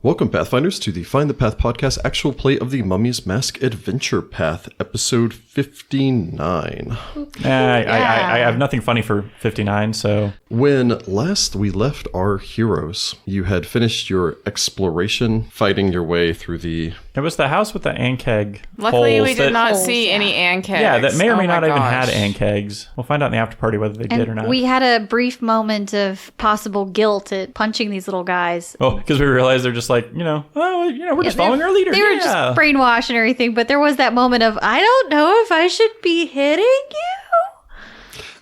Welcome, Pathfinders, to the Find the Path podcast actual play of the Mummy's Mask Adventure Path, episode 59. I have nothing funny for 59, so... When last we left our heroes, you had finished your exploration, fighting your way through the... It was the house with the ankeg. Luckily, we did not see any ankegs. Yeah, that may or may not even had ankegs. We'll find out in the after party whether they did or not. We had a brief moment of possible guilt at punching these little guys. Oh, because we realized they're just like, we're just following our leader. They were just brainwashed and everything, but there was that moment of, I don't know if I should be hitting you.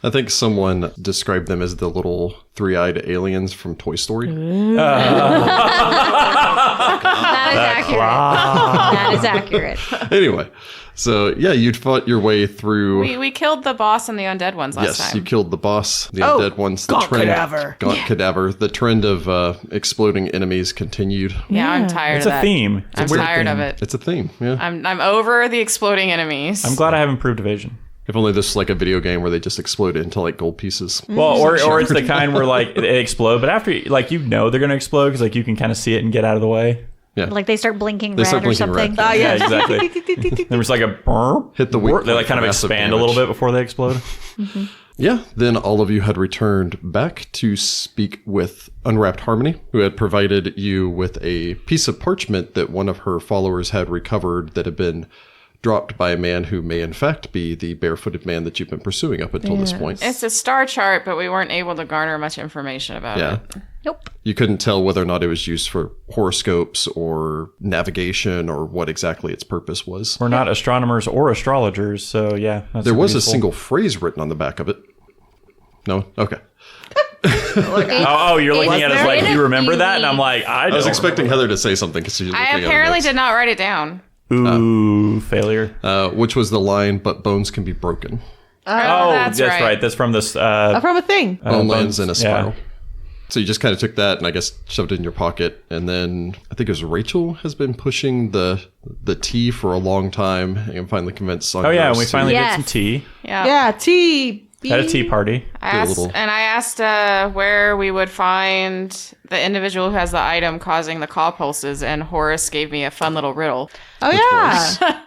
I think someone described them as the little three-eyed aliens from Toy Story. That is accurate. Anyway, so yeah, you'd fought your way through... We killed the boss and the undead ones last time. Yes, you killed the boss, the undead ones. The Cadaver. The trend of exploding enemies continued. Yeah, I'm tired of that. It's a theme. I'm tired of it. It's a theme, yeah. I'm over the exploding enemies. I'm glad I have improved evasion. If only this was like a video game where they just exploded into like gold pieces. Well, or it's the kind where like they explode, but after they're going to explode because like you can kind of see it and get out of the way. Yeah. Like they start blinking red or something. Red. Yeah, exactly. There was like a burp. Hit the weak. They like kind of expand a little bit before they explode. Mm-hmm. Yeah, then all of you had returned back to speak with Unwrapped Harmony, who had provided you with a piece of parchment that one of her followers had recovered that had been dropped by a man who may in fact be the barefooted man that you've been pursuing up until this point. It's a star chart, but we weren't able to garner much information about it. Nope. You couldn't tell whether or not it was used for horoscopes or navigation or what exactly its purpose was. We're not astronomers or astrologers, so yeah. There was a single phrase written on the back of it. No? Okay. You're looking at us like, you remember that? And I'm like, I was expecting Heather to say something because she's I apparently did not write it down. Ooh, failure. Which was the line, but bones can be broken. That's right. That's from this... from a thing. Bone lands in a spiral. Yeah. So you just kind of took that and I guess shoved it in your pocket. And then I think it was Rachel has been pushing the tea for a long time and finally convinced Onuris. Oh yeah, we finally did some tea. Yeah, tea. Had a tea party. I asked where we would find the individual who has the item causing the call pulses, and Horus gave me a fun little riddle. Oh, yeah.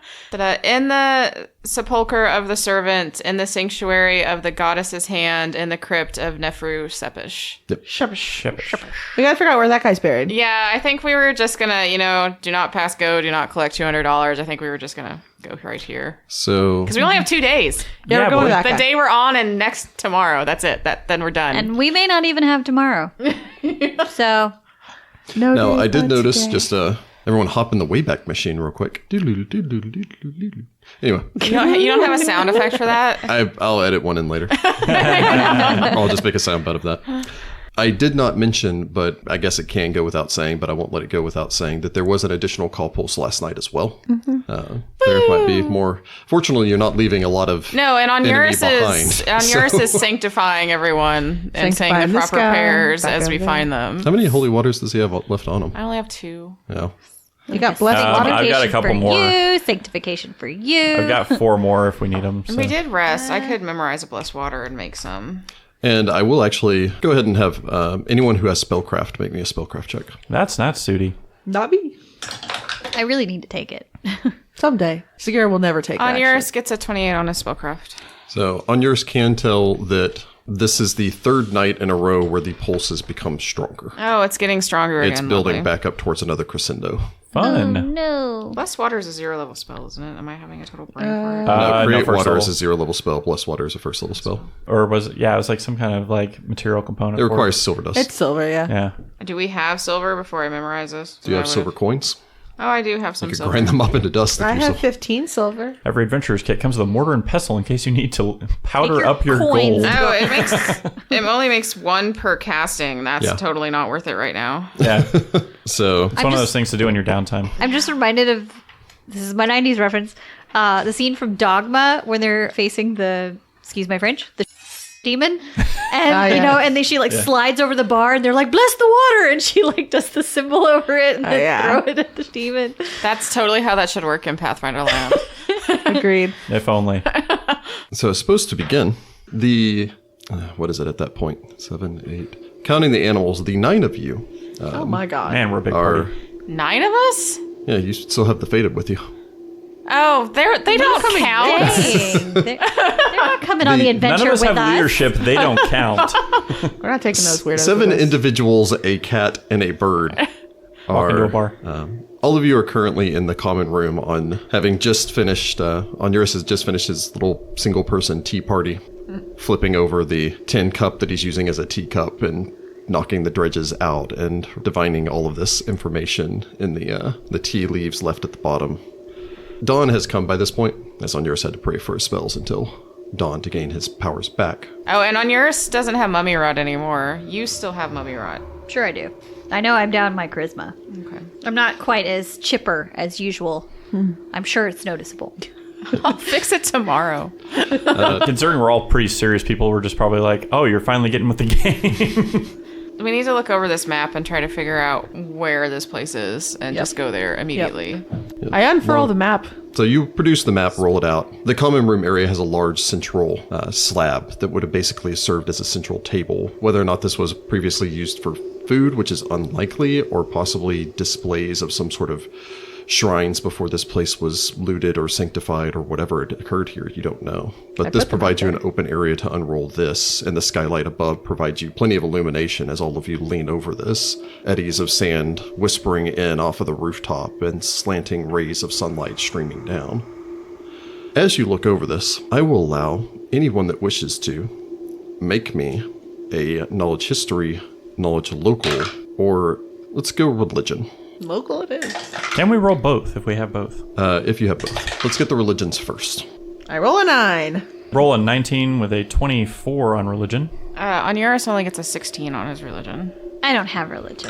In the sepulcher of the servant, in the sanctuary of the goddess's hand, in the crypt of Nefru Sepish. Yep. Shepish. We gotta figure out where that guy's buried. Yeah, I think we were just gonna, do not pass go, do not collect $200. I think we were just gonna go right here. So... Because we only have 2 days. Yeah, we're going to that The guy. day we're on and next tomorrow. That's it. Then we're done. And we may not even have tomorrow. So... Now, I did notice just everyone hop in the Wayback Machine real quick. Anyway. You don't have a sound effect for that? I'll edit one in later. I'll just make a sound bit of that. I did not mention, but I guess it can go without saying, but I won't let it go without saying, that there was an additional call pulse last night as well. Mm-hmm. There might be more. Fortunately, you're not leaving a lot of and Onuris behind. is sanctifying everyone and saying the proper prayers as we find them. How many holy waters does he have left on him? I only have 2. Yeah. You got blessed water? I've got a couple more. Sanctification for you. I've got 4 more if we need them. So. We did rest. I could memorize a blessed water and make some. And I will actually go ahead and have anyone who has spellcraft make me a spellcraft check. That's not Sudi. Not me. I really need to take it. Someday. Sagira will never take it. Onuris gets a 28 on his spellcraft. So Onuris can tell that this is the 3rd night in a row where the pulses become stronger. Oh, it's getting stronger again. It's building back up towards another crescendo. Fun. Oh, no. Blessed Water is a 0-level spell, isn't it? Am I having a total brain fart? No, Create Water level. is a 0-level spell. Blessed Water is a 1st level spell. Or was it? Yeah, it was like some kind of like material component. It requires silver dust. It's silver, yeah. Yeah. Do we have silver before I memorize this? Do you have silver coins? Oh, I do have some You can silver. grind them up into dust. I have 15 silver. Every adventurer's kit comes with a mortar and pestle in case you need to powder up your coins. gold. No, it only makes 1 per casting. That's totally not worth it right now. Yeah. So It's one of those things to do in your downtime. I'm just reminded of, this is my 90s reference, the scene from Dogma when they're facing the, excuse my French, the demon. And, and then she slides over the bar and they're like, bless the water. And she does the symbol over it and then throw it at the demon. That's totally how that should work in Pathfinder Land. Agreed. If only. So it's supposed to begin. The, what is it at that point? 7, 8. Counting the animals, the 9 of you oh my god. Man, we're a big are party. 9 of us? Yeah, you still have the Fated with you. Oh, they don't count. Dang. They're not coming on the adventure None of us with have us. leadership. They don't count. We're not taking those weirdos. 7 with us. individuals, a cat, and a bird Walk into a are... bar. all of you are currently in the common room on having just finished... Onuris has just finished his little single-person tea party, flipping over the tin cup that he's using as a teacup and knocking the dredges out and divining all of this information in the tea leaves left at the bottom. Dawn has come by this point, as Onuris had to pray for his spells until dawn to gain his powers back. Oh, and Onuris doesn't have Mummy Rod anymore. You still have Mummy Rod. Sure I do. I know I'm down my charisma. Okay. I'm not quite as chipper as usual. I'm sure it's noticeable. I'll fix it tomorrow. Considering we're all pretty serious people, we're just probably like, oh, you're finally getting with the game. We need to look over this map and try to figure out where this place is and just go there immediately. I unfurl the map. So you produce the map, roll it out. The common room area has a large central slab that would have basically served as a central table. Whether or not this was previously used for food, which is unlikely, or possibly displays of some sort of shrines before this place was looted or sanctified or whatever had occurred here, you don't know. But this provides you an open area to unroll this, and the skylight above provides you plenty of illumination as all of you lean over this. Eddies of sand whispering in off of the rooftop and slanting rays of sunlight streaming down. As you look over this, I will allow anyone that wishes to make me a knowledge history, knowledge local, or let's go religion. Local it is. Can we roll both if we have both? If you have both. Let's get the religions first. I roll a 9. Roll a 19 with a 24 on religion. Onuris only gets a 16 on his religion. I don't have religion.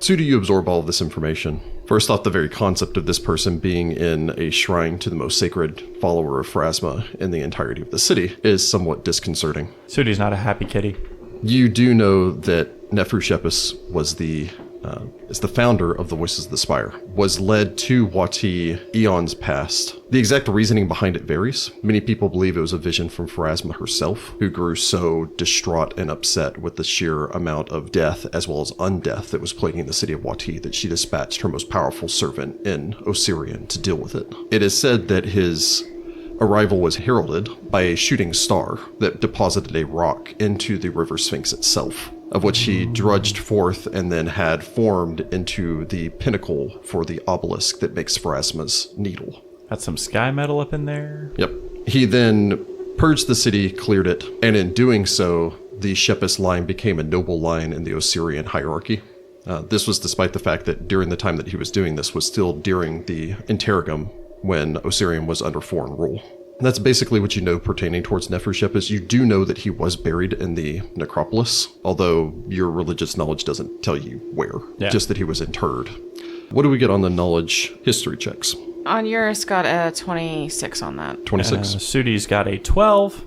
Sudi, you absorb all of this information. First off, the very concept of this person being in a shrine to the most sacred follower of Pharasma in the entirety of the city is somewhat disconcerting. Sudi's not a happy kitty. You do know that Nephru-Shepis was is the founder of the Voices of the Spire, was led to Wati eons past. The exact reasoning behind it varies. Many people believe it was a vision from Pharasma herself, who grew so distraught and upset with the sheer amount of death as well as undeath that was plaguing the city of Wati that she dispatched her most powerful servant in Osirian to deal with it. It is said that his arrival was heralded by a shooting star that deposited a rock into the River Sphinx itself, of which he drudged forth and then had formed into the pinnacle for the obelisk that makes Pharasma's needle. Got some sky metal up in there. Yep. He then purged the city, cleared it, and in doing so, the Shepis line became a noble line in the Osirian hierarchy. This was despite the fact that during the time that he was doing this was still during the interregnum when Osirian was under foreign rule. And that's basically what you know pertaining towards Nephru-Shepis. You do know that he was buried in the necropolis, although your religious knowledge doesn't tell you where, just that he was interred. What do we get on the knowledge history checks? Onuris got a 26 on that. 26? Sudi's got a 12.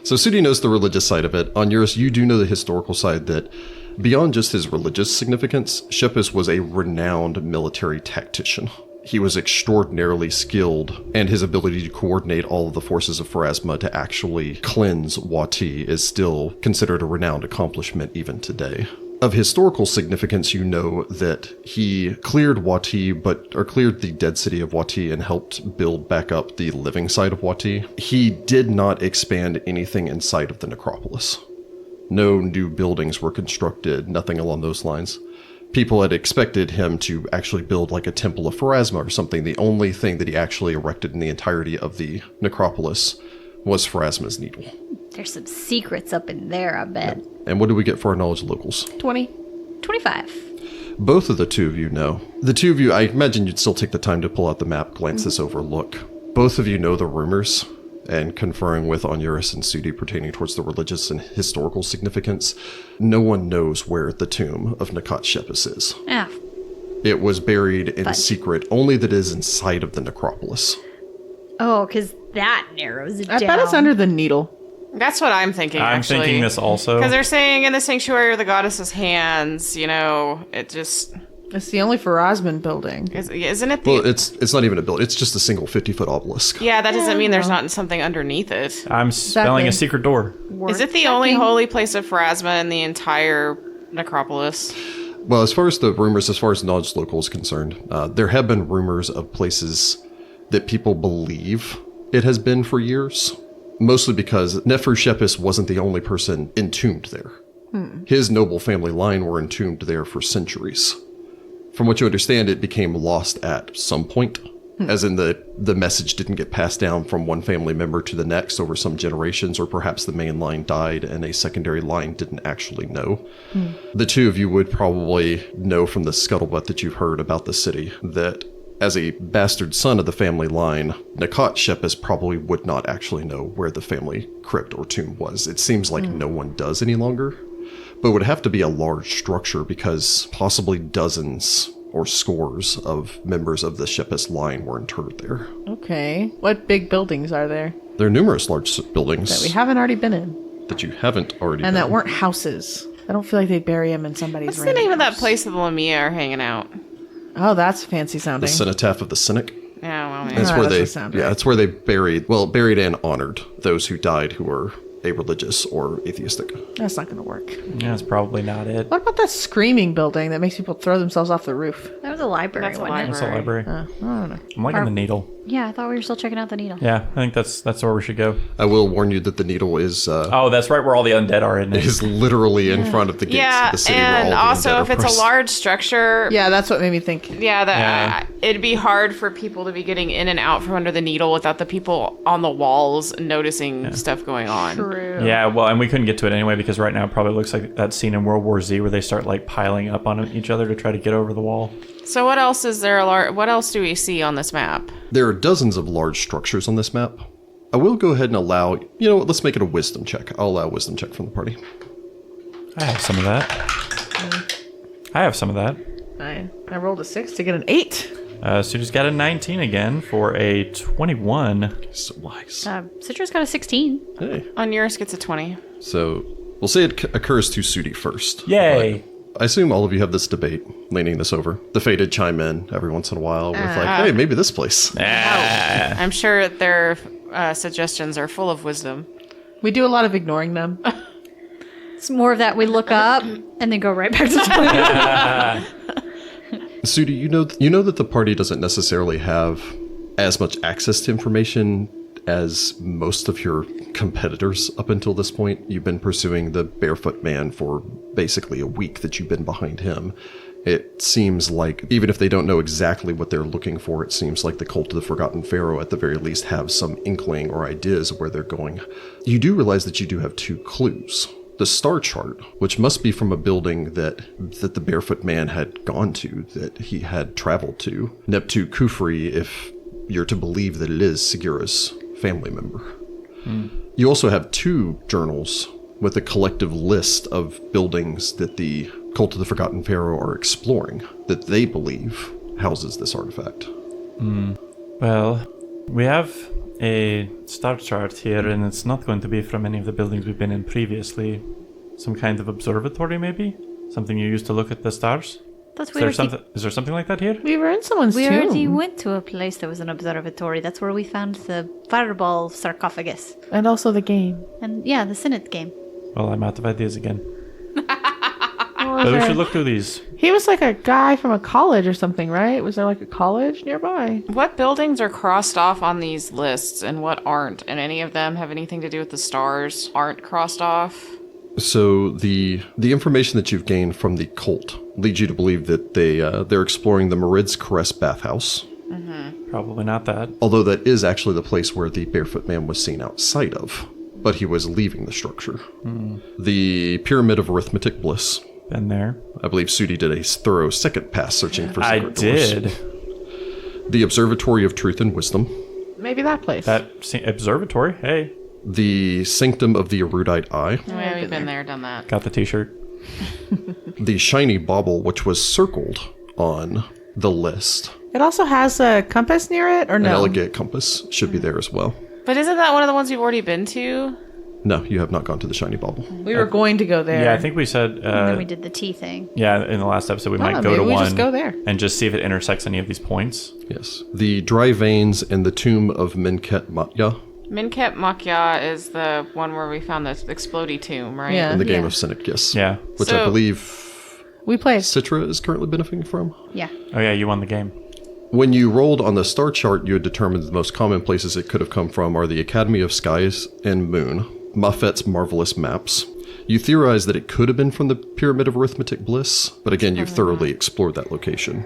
So Sudi knows the religious side of it. Onuris, you do know the historical side that beyond just his religious significance, Shepis was a renowned military tactician. He was extraordinarily skilled, and his ability to coordinate all of the forces of Pharasma to actually cleanse Wati is still considered a renowned accomplishment even today. Of historical significance, you know that he cleared Wati, cleared the dead city of Wati and helped build back up the living side of Wati. He did not expand anything inside of the necropolis. No new buildings were constructed, nothing along those lines. People had expected him to actually build like a temple of Pharasma or something. The only thing that he actually erected in the entirety of the necropolis was Pharasma's needle. There's some secrets up in there, I bet. Yeah. And what do we get for our knowledge locals? 20. 25. Both of the two of you know. The two of you, I imagine you'd still take the time to pull out the map, glance this over, look. Both of you know the rumors, and conferring with Onuris and Sudi pertaining towards the religious and historical significance, no one knows where the tomb of Nephru-Shepis is. Ah. It was buried in secret, only that is inside of the necropolis. Oh, because that narrows it down. I bet it's under the needle. That's what I'm thinking, actually. I'm thinking this also. Because they're saying in the sanctuary of the goddess's hands, it just... It's the only Pharasman building. Isn't it the... Well, it's not even a building. It's just a single 50-foot obelisk. Yeah, that doesn't mean there's not something underneath it. I'm spelling a secret door. Is it the only holy place of Pharasma in the entire necropolis? Well, as far as the rumors, as far as knowledge local is concerned, there have been rumors of places that people believe it has been for years, mostly because Neferu Shepis wasn't the only person entombed there. His noble family line were entombed there for centuries. From what you understand, it became lost at some point, as in the message didn't get passed down from one family member to the next over some generations, or perhaps the main line died and a secondary line didn't actually know. The two of you would probably know from the scuttlebutt that you've heard about the city that as a bastard son of the family line, Nakat Shepis probably would not actually know where the family crypt or tomb was. It seems like no one does any longer, but it would have to be a large structure because possibly dozens or scores of members of the Shepis line were interred there. Okay. What big buildings are there There are numerous large buildings that we haven't already been in? that you haven't already And been that weren't houses. I don't feel like they'd bury him in somebody's What's the random name of that house. place that the Lamia are hanging out? Oh, that's fancy The sounding. cenotaph of the cynic. Yeah, well, That's yeah. where that they, doesn't sound right. that's where they buried and honored those who died who were a-religious or atheistic. That's not going to work. Yeah, that's probably not it. What about that screaming building that makes people throw themselves off the roof? That was a library. That's a wasn't it? That's a library. I don't know. I'm liking the needle. Yeah, I thought we were still checking out the needle. Yeah, I think that's where we should go. I will warn you that the needle is Oh, that's right where all the undead are, isn't it? is literally in front of the gates Yeah, of the city. and where all the also undead if are it's a pressed. large structure, Yeah, that's what made me think. it'd be hard for people to be getting in and out from under the needle without the people on the walls noticing stuff going on. True. Yeah, well, and we couldn't get to it anyway because right now it probably looks like that scene in World War Z where they start like piling up on each other to try to get over the wall. So what else is there? What else do we see on this map? There are dozens of large structures on this map. I will go ahead and allow, you know what, let's make it a wisdom check. I'll allow a wisdom check from the party. I have some of that. I rolled a 6 to get an 8. So just got a 19 again for a 21. So wise. Citra's got a 16. Hey. Onuris gets a 20. So we'll say it occurs to Sudi first. Yay! But I assume all of you have this debate, leaning this over. The Fated chime in every once in a while with like, hey, maybe this place. I'm sure their suggestions are full of wisdom. We do a lot of ignoring them. It's more of that we look up and then go right back to the Sudi, you know that the party doesn't necessarily have as much access to information as most of your competitors up until this point. You've been pursuing the Barefoot Man for basically a week that you've been behind him. It seems like, even if they don't know exactly what they're looking for, it seems like the Cult of the Forgotten Pharaoh at the very least have some inkling or ideas of where they're going. You do realize that you do have 2 clues. The star chart, which must be from a building that the Barefoot Man had gone to, that he had traveled to. Neptu Kufri, if you're to believe that it is Sagira's family member. You also have 2 journals with a collective list of buildings that the Cult of the Forgotten Pharaoh are exploring, that they believe houses this artifact. Well, we have a star chart here, and it's not going to be from any of the buildings we've been in previously. Some kind of observatory, maybe? Something you use to look at the stars? That's Is there, weird. is there something like that here? We were in someone's We tomb. already went to a place that was an observatory. That's where we found the fireball sarcophagus. And also the game. And yeah, the Senate game. Well, I'm out of ideas again. Or But was we there- should look through these. He was like a guy from a college or something, right? Was there like a college nearby? What buildings are crossed off on these lists and what aren't? And any of them have anything to do with the stars aren't crossed off? So the information that you've gained from the cult leads you to believe that they're exploring the Merid's Caress bathhouse, Probably not that. although that is actually the place where the Barefoot Man was seen outside of, but he was leaving the structure. The Pyramid of Arithmetic Bliss. Been there. I believe Sudi did a thorough second pass searching for I secret doors. did. The Observatory of Truth and Wisdom. Maybe that place. Observatory. Hey, The Sanctum of the Erudite Eye. Yeah, we've been there, done that. got the t-shirt. The Shiny Bauble, which was circled on the list. It also has a compass near it, or An no? Elegiac Compass should be there as well. But isn't that one of the ones we've already been to? No, you have not gone to the Shiny Bauble. We were going to go there. Yeah, I think we said. And then we did the tea thing. Yeah, in the last episode, we might go maybe to we one just go there. and just see if it intersects any of these points. Yes. The Dry Veins and the Tomb of Menket Matya Minket Makya is the one where we found the explodey tomb, right? Yeah. in the game Yeah. of Senate Kiss. Yeah. Which I So- believe We played. Sitra is currently benefiting from. Yeah. Oh yeah, you won the game. When you rolled on the star chart, you had determined the most common places it could have come from are the Academy of Skies and Moon, Moffett's Marvelous Maps. You theorize that it could have been from the Pyramid of Arithmetic Bliss, but again, you've thoroughly explored that location.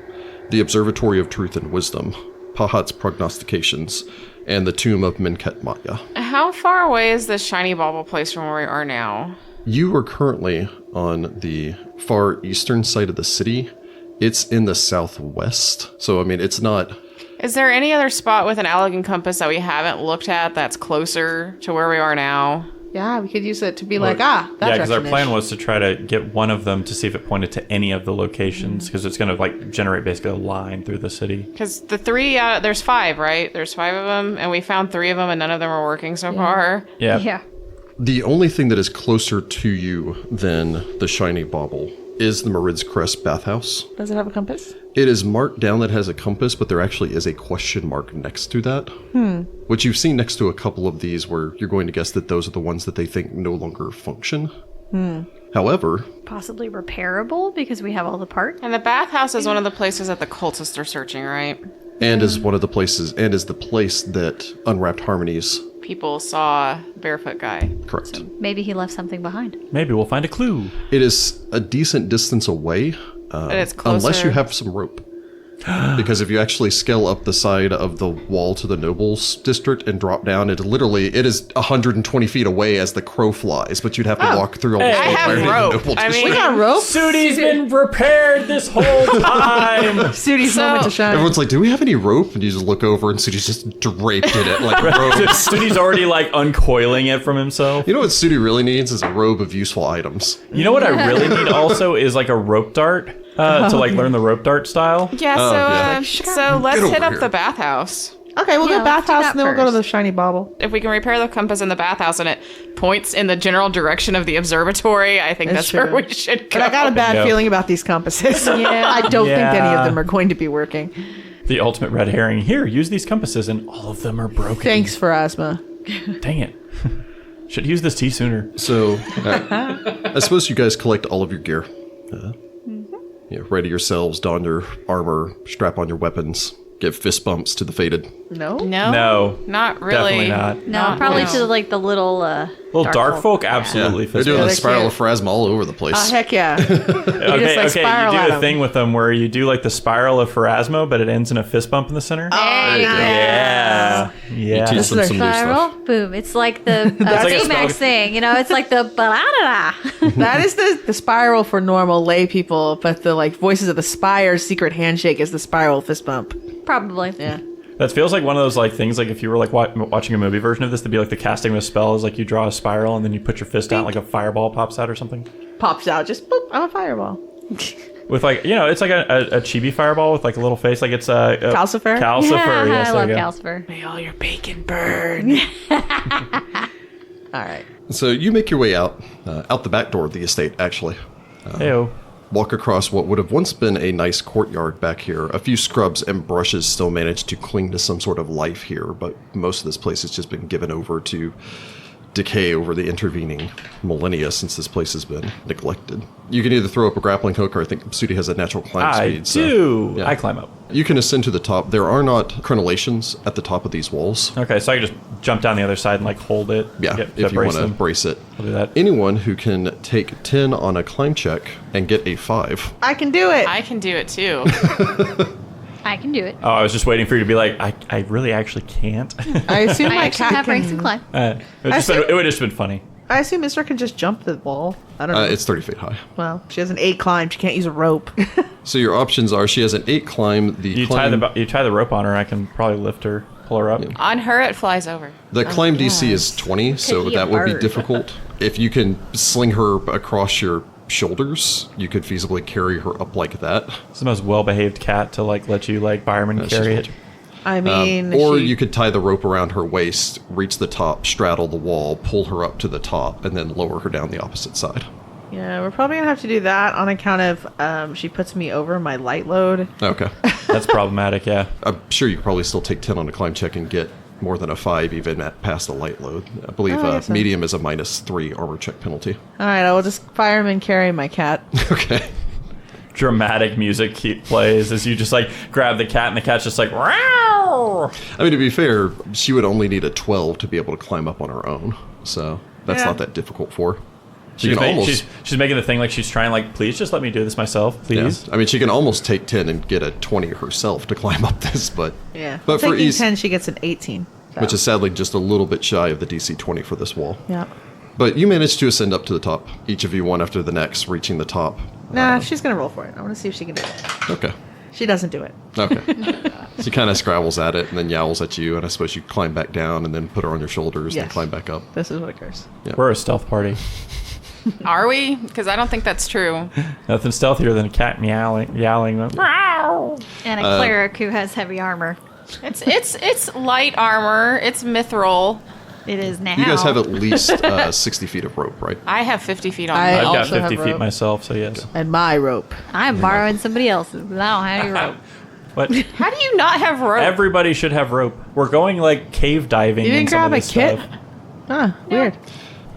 The Observatory of Truth and Wisdom, Pahat's Prognostications, and the Tomb of Menket Maya. How far away is this shiny bauble place from where we are now? You are currently on the far eastern side of the city. It's in the southwest, so I mean, it's not... Is there any other spot with an Elegiac Compass that we haven't looked at that's closer to where we are now? Yeah, we could use it to be Well, like, that yeah, because our direction-ish. plan was to try to get one of them to see if it pointed to any of the locations, because it's going to like generate basically a line through the city. Because the three, there's 5, right? There's 5 of them, and we found 3 of them, and none of them are working so far. Yeah. Yeah. The only thing that is closer to you than the shiny bauble is the Marid's Crest bathhouse. Does it have a compass? It is marked down that it has a compass, but there actually is a question mark next to that. Which you've seen next to a couple of these where you're going to guess that those are the ones that they think no longer function. However, Possibly repairable because we have all the parts. And the bathhouse is one of the places that the cultists are searching, right? and is one of the places, and is the place that Unwrapped Harmonies. People saw Barefoot Guy. Correct. Maybe he left something behind. Maybe we'll find a clue. It is a decent distance away, But it's closer. unless you have some rope. Because if you actually scale up the side of the wall to the nobles district and drop down, it is 120 feet away as the crow flies, but you'd have to walk through all the I have rope. I mean, We got rope. Sudi's been repaired this whole time. Sudi's moment to shine. Everyone's like, do we have any rope? And you just look over and Sudi's just draped in it like rope. Sudi's already like uncoiling it from himself. You know what Sudi really needs is a robe of useful items. You know what I really need also is like a rope dart to like learn the rope dart style. yeah, so let's Get hit over up here. the bathhouse. Okay, we'll Yeah, go let's do bathhouse that and then we'll go to first. the shiny bauble. If we can repair the compass in the bathhouse and it points in the general direction of the observatory, I think that's where true. we should go. But I got a bad Yep. feeling about these compasses. I don't think any Yeah. of them are going to be working. The ultimate red herring. Here, use these compasses, and all of them are broken. Thanks, Pharasma. Dang it. Should use this tea sooner. So, I suppose you guys collect all of your gear. Ready yourselves, don your armor, strap on your weapons, give fist bumps to the fated. No? No, Not really. definitely not. No, probably to like the little Little dark folk, Yeah, absolutely. they're doing Yeah, the they're spiral cute. of Pharasma all over the place. Heck yeah. Okay, like, spiral you at do a 'em. thing with them where you do like the spiral of Pharasma, but it ends in a fist bump in the center. Yeah. You teach them is some new spiral. stuff. Boom. It's like the like a Baymax spell. thing. You know, it's like the ba-da-da-da. That is the spiral for normal lay people, but the like Voices of the Spire's secret handshake is the spiral fist bump. Probably. Yeah. That feels like one of those like things like if you were like watching a movie version of this, to be like the casting of a spell is like you draw a spiral and then you put your fist out, like a fireball pops out or something. Pops out, just boop, I'm a fireball. With like, you know, it's like a chibi fireball with like a little face, like it's a Calcifer? Calcifer, Yeah, yes, I there love you go. Calcifer. May all your bacon burn. All right. So you make your way out the back door of the estate, actually. Heyo. Walk across what would have once been a nice courtyard back here. A few scrubs and brushes still manage to cling to some sort of life here, but most of this place has just been given over to decay over the intervening millennia since this place has been neglected. You can either throw up a grappling hook, or I think Sudi has a natural climb I speed. so, do. yeah. I climb up. You can ascend to the top. There are not crenellations at the top of these walls. Okay, so I can just jump down the other side and like hold it. Yeah, get, if you brace want to them. brace it. I'll do that. Anyone who can take 10 on a climb check and get a 5. I can do it. I can do it too. I can do it. Oh, I was just waiting for you to be like, I really actually can't. I assume I my actually cat have ranks and can. climb. It would have just been funny. I assume Mister can just jump the wall. I don't know. It's 30 feet high. Well, she has an 8 climb. She can't use a rope. So your options are she has an 8 climb. You tie the rope on her. I can probably lift her, pull her up. On her, it flies over. The climb DC is 20, so be a that would be bird. difficult. If you can sling her across your shoulders, you could feasibly carry her up like that. It's the most well-behaved cat to like let you like fireman carry it. I mean, Or she- you could tie the rope around her waist, reach the top, straddle the wall, pull her up to the top, and then lower her down the opposite side. Yeah, we're probably gonna have to do that on account of she puts me over my light load. Okay. That's problematic. Yeah. I'm sure you could probably still take 10 on a climb check and get more than a 5 even at past the light load. I believe I guess so. medium is a -3 armor check penalty. All right, I will just fireman carry my cat. Okay. dramatic music plays as you just like grab the cat and the cat's just like, wow. I mean, to be fair, she would only need a 12 to be able to climb up on her own. So that's not that difficult for her. She's making the thing like she's trying, like, please just let me do this myself, please. Yeah. I mean, she can almost take 10 and get a 20 herself to climb up this, but But for taking 10, she gets an 18. So. Which is sadly just a little bit shy of the DC 20 for this wall. Yeah. But you managed to ascend up to the top, each of you one after the next, reaching the top. Nah, she's going to roll for it. I want to see if she can do it. Okay. She doesn't do it. Okay. She kind of scrabbles at it and then yowls at you, and I suppose you climb back down and then put her on your shoulders and climb back up. This is what occurs. Yeah. We're a stealth party. Are we? Because I don't think that's true. Nothing stealthier than a cat yowling. And a cleric who has heavy armor. It's light armor. It's mithril. It is now. You guys have at least 60 feet of rope, right? I have 50 feet on me. I've got also have 50 feet rope. myself, so yes. And my rope. I'm borrowing somebody else's. I don't have any rope. What? How do you not have rope? Everybody should have rope. We're going like cave diving. You didn't and some of grab a this kit? stuff. Huh, weird.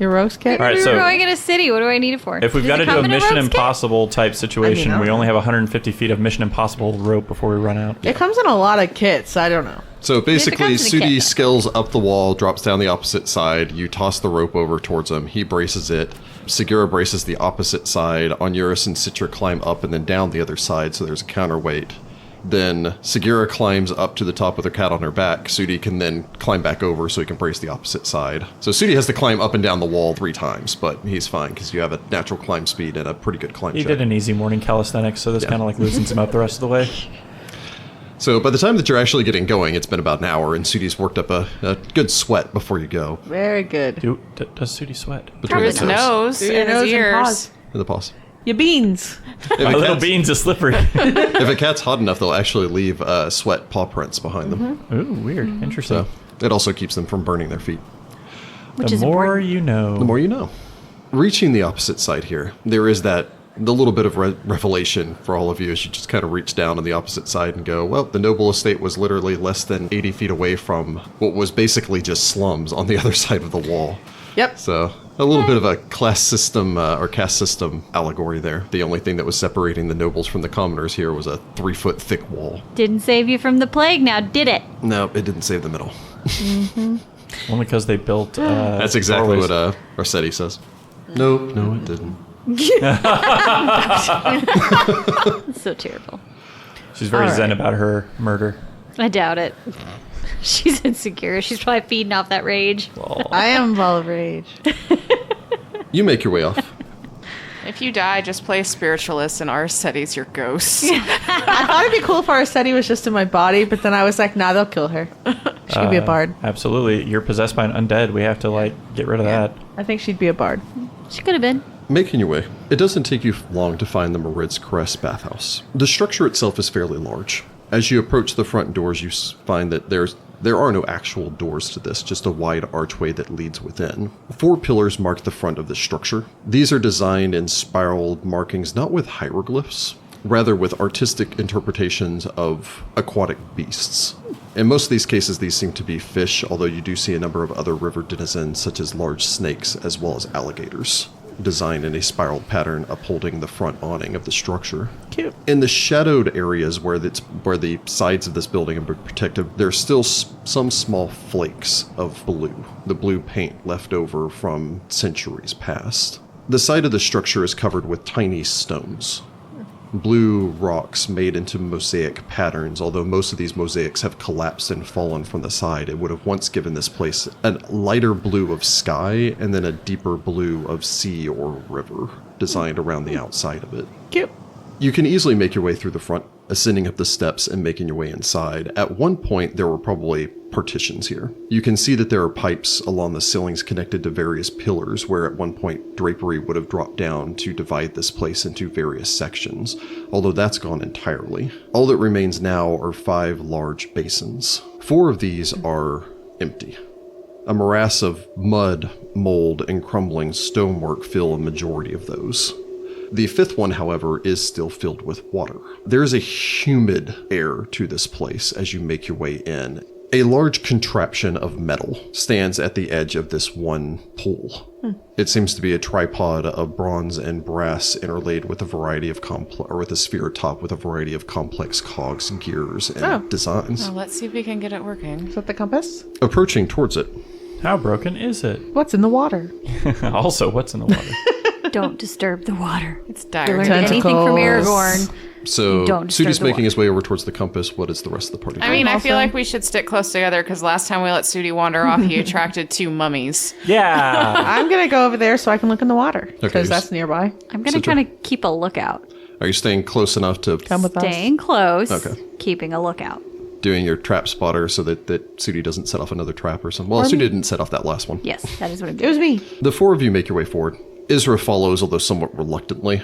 Your roast kit? All right, We're so going in a city. What do I need it for? if we've Does got to it do come a in Mission rope kit? Impossible type situation, I we don't only know. have 150 feet of Mission Impossible rope before we run out. It comes in a lot of kits. I don't know. So basically, comes in a Sudi kit. scales up the wall, drops down the opposite side. You toss the rope over towards him. He braces it. Sagira braces the opposite side. Onuris and Sitra climb up and then down the other side, so there's a counterweight. Then Sagira climbs up to the top with her cat on her back. Sudi can then climb back over so he can brace the opposite side. So Sudi has to climb up and down the wall 3 times, but he's fine because you have a natural climb speed and a pretty good climb He check. did an easy morning calisthenics, so this kind of like loosens him up the rest of the way. So by the time that you're actually getting going, it's been about an hour, and Sudi's worked up a good sweat before you go. Very good. Does Sudi sweat? From his nose Through your and his nose and ears. paws. In the paws. Your beans. My little beans are slippery. If a cat's hot enough, they'll actually leave sweat paw prints behind them. Ooh, weird. Interesting. So it also keeps them from burning their feet. Which The is more important. you know. The more you know. Reaching the opposite side here, there is the little bit of revelation for all of you as you just kind of reach down on the opposite side and go, well, the noble estate was literally less than 80 feet away from what was basically just slums on the other side of the wall. Yep. So a little bit of a class system or caste system allegory there. The only thing that was separating the nobles from the commoners here was a 3-foot thick wall. Didn't save you from the plague now, did it? No, it didn't save the middle. Only because they built. That's exactly doorways. what Rossetti says. Nope, no, it didn't. It's so terrible. She's very All zen right. about her murder. I doubt it. She's insecure. She's probably feeding off that rage. I am ball of rage. You make your way off. If you die, just play spiritualist and Arsetti's your ghost. I thought it'd be cool if Arsetti was just in my body, but then I was like, nah, they'll kill her. She could be a bard. Absolutely. You're possessed by an undead. We have to, like, get rid of that. I think she'd be a bard. She could have been. Making your way. It doesn't take you long to find the Marid's Crest bathhouse. The structure itself is fairly large. As you approach the front doors, you find that there are no actual doors to this, just a wide archway that leads within. 4 pillars mark the front of the structure. These are designed in spiraled markings, not with hieroglyphs, rather with artistic interpretations of aquatic beasts. In most of these cases, these seem to be fish, although you do see a number of other river denizens, such as large snakes, as well as alligators, designed in a spiraled pattern upholding the front awning of the structure. Cute. In the shadowed areas where the sides of this building are protected, there's still some small flakes of blue, the blue paint left over from centuries past. The side of the structure is covered with tiny stones, blue rocks made into mosaic patterns. Although most of these mosaics have collapsed and fallen from the side, it would have once given this place a lighter blue of sky and then a deeper blue of sea or river designed around the outside of it. Cute. You can easily make your way through the front, ascending up the steps and making your way inside. At one point, there were probably partitions here. You can see that there are pipes along the ceilings connected to various pillars, where at one point drapery would have dropped down to divide this place into various sections, although that's gone entirely. All that remains now are 5 large basins. 4 of these are empty. A morass of mud, mold, and crumbling stonework fill a majority of those. The 5th one, however, is still filled with water. There is a humid air to this place as you make your way in, A large contraption of metal stands at the edge of this one pool. It seems to be a tripod of bronze and brass interlaid with a variety of with a sphere top with a variety of complex cogs, gears, and designs. Well, let's see if we can get it working. Is that the compass? Approaching towards it. How broken is it? What's in the water? Also, what's in the water? Don't disturb the water. It's You dire. learned anything from Aragorn. So Don't disturb Sudi's the making water. his way over towards the compass. What is the rest of the party I doing? mean, I Also- feel like we should stick close together because last time we let Sudi wander off, he attracted 2 mummies. Yeah. I'm going to go over there so I can look in the water. Because Okay, that's nearby. I'm going to Sitra. kind of keep a lookout. Are you staying close enough to Come with us. Staying close, Okay. keeping a lookout. doing your trap spotter so that Sudi doesn't set off another trap or something? Well, Sudi didn't set off that last one. Yes, that is what I'm It doing. was me. The 4 of you make your way forward. Isra follows, although somewhat reluctantly.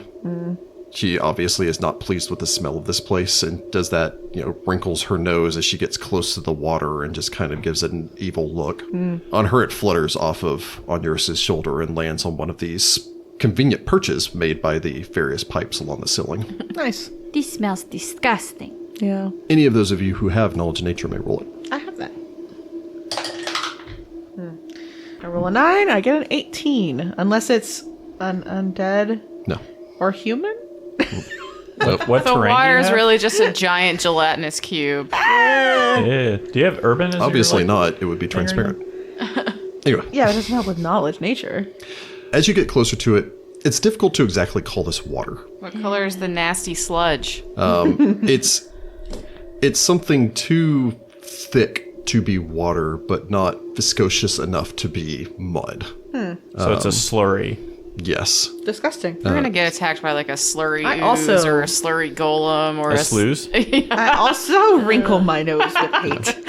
She obviously is not pleased with the smell of this place and does that, wrinkles her nose as she gets close to the water and just kind of gives it an evil look. On her, it flutters off of Onuris' shoulder and lands on one of these convenient perches made by the various pipes along the ceiling. Nice. This smells disgusting. Yeah. Any of those of you who have knowledge of nature may roll it. I have that. I roll a 9, I get an 18. Unless it's an undead No. or human? What The terrain water do is you have? really just a giant gelatinous cube. Yeah. Do you have urban? As your, Obviously like- not. It would be transparent. Anyway, Yeah, it doesn't help with knowledge, nature. as you get closer to it, it's difficult to exactly call this water. What color is the nasty sludge? It's something too thick to be water, but not viscous enough to be mud. So it's a slurry. Yes. Disgusting. We're gonna get attacked by like a slurry I ooze also- or a slurry golem or A sluice? I also wrinkle my nose with hate.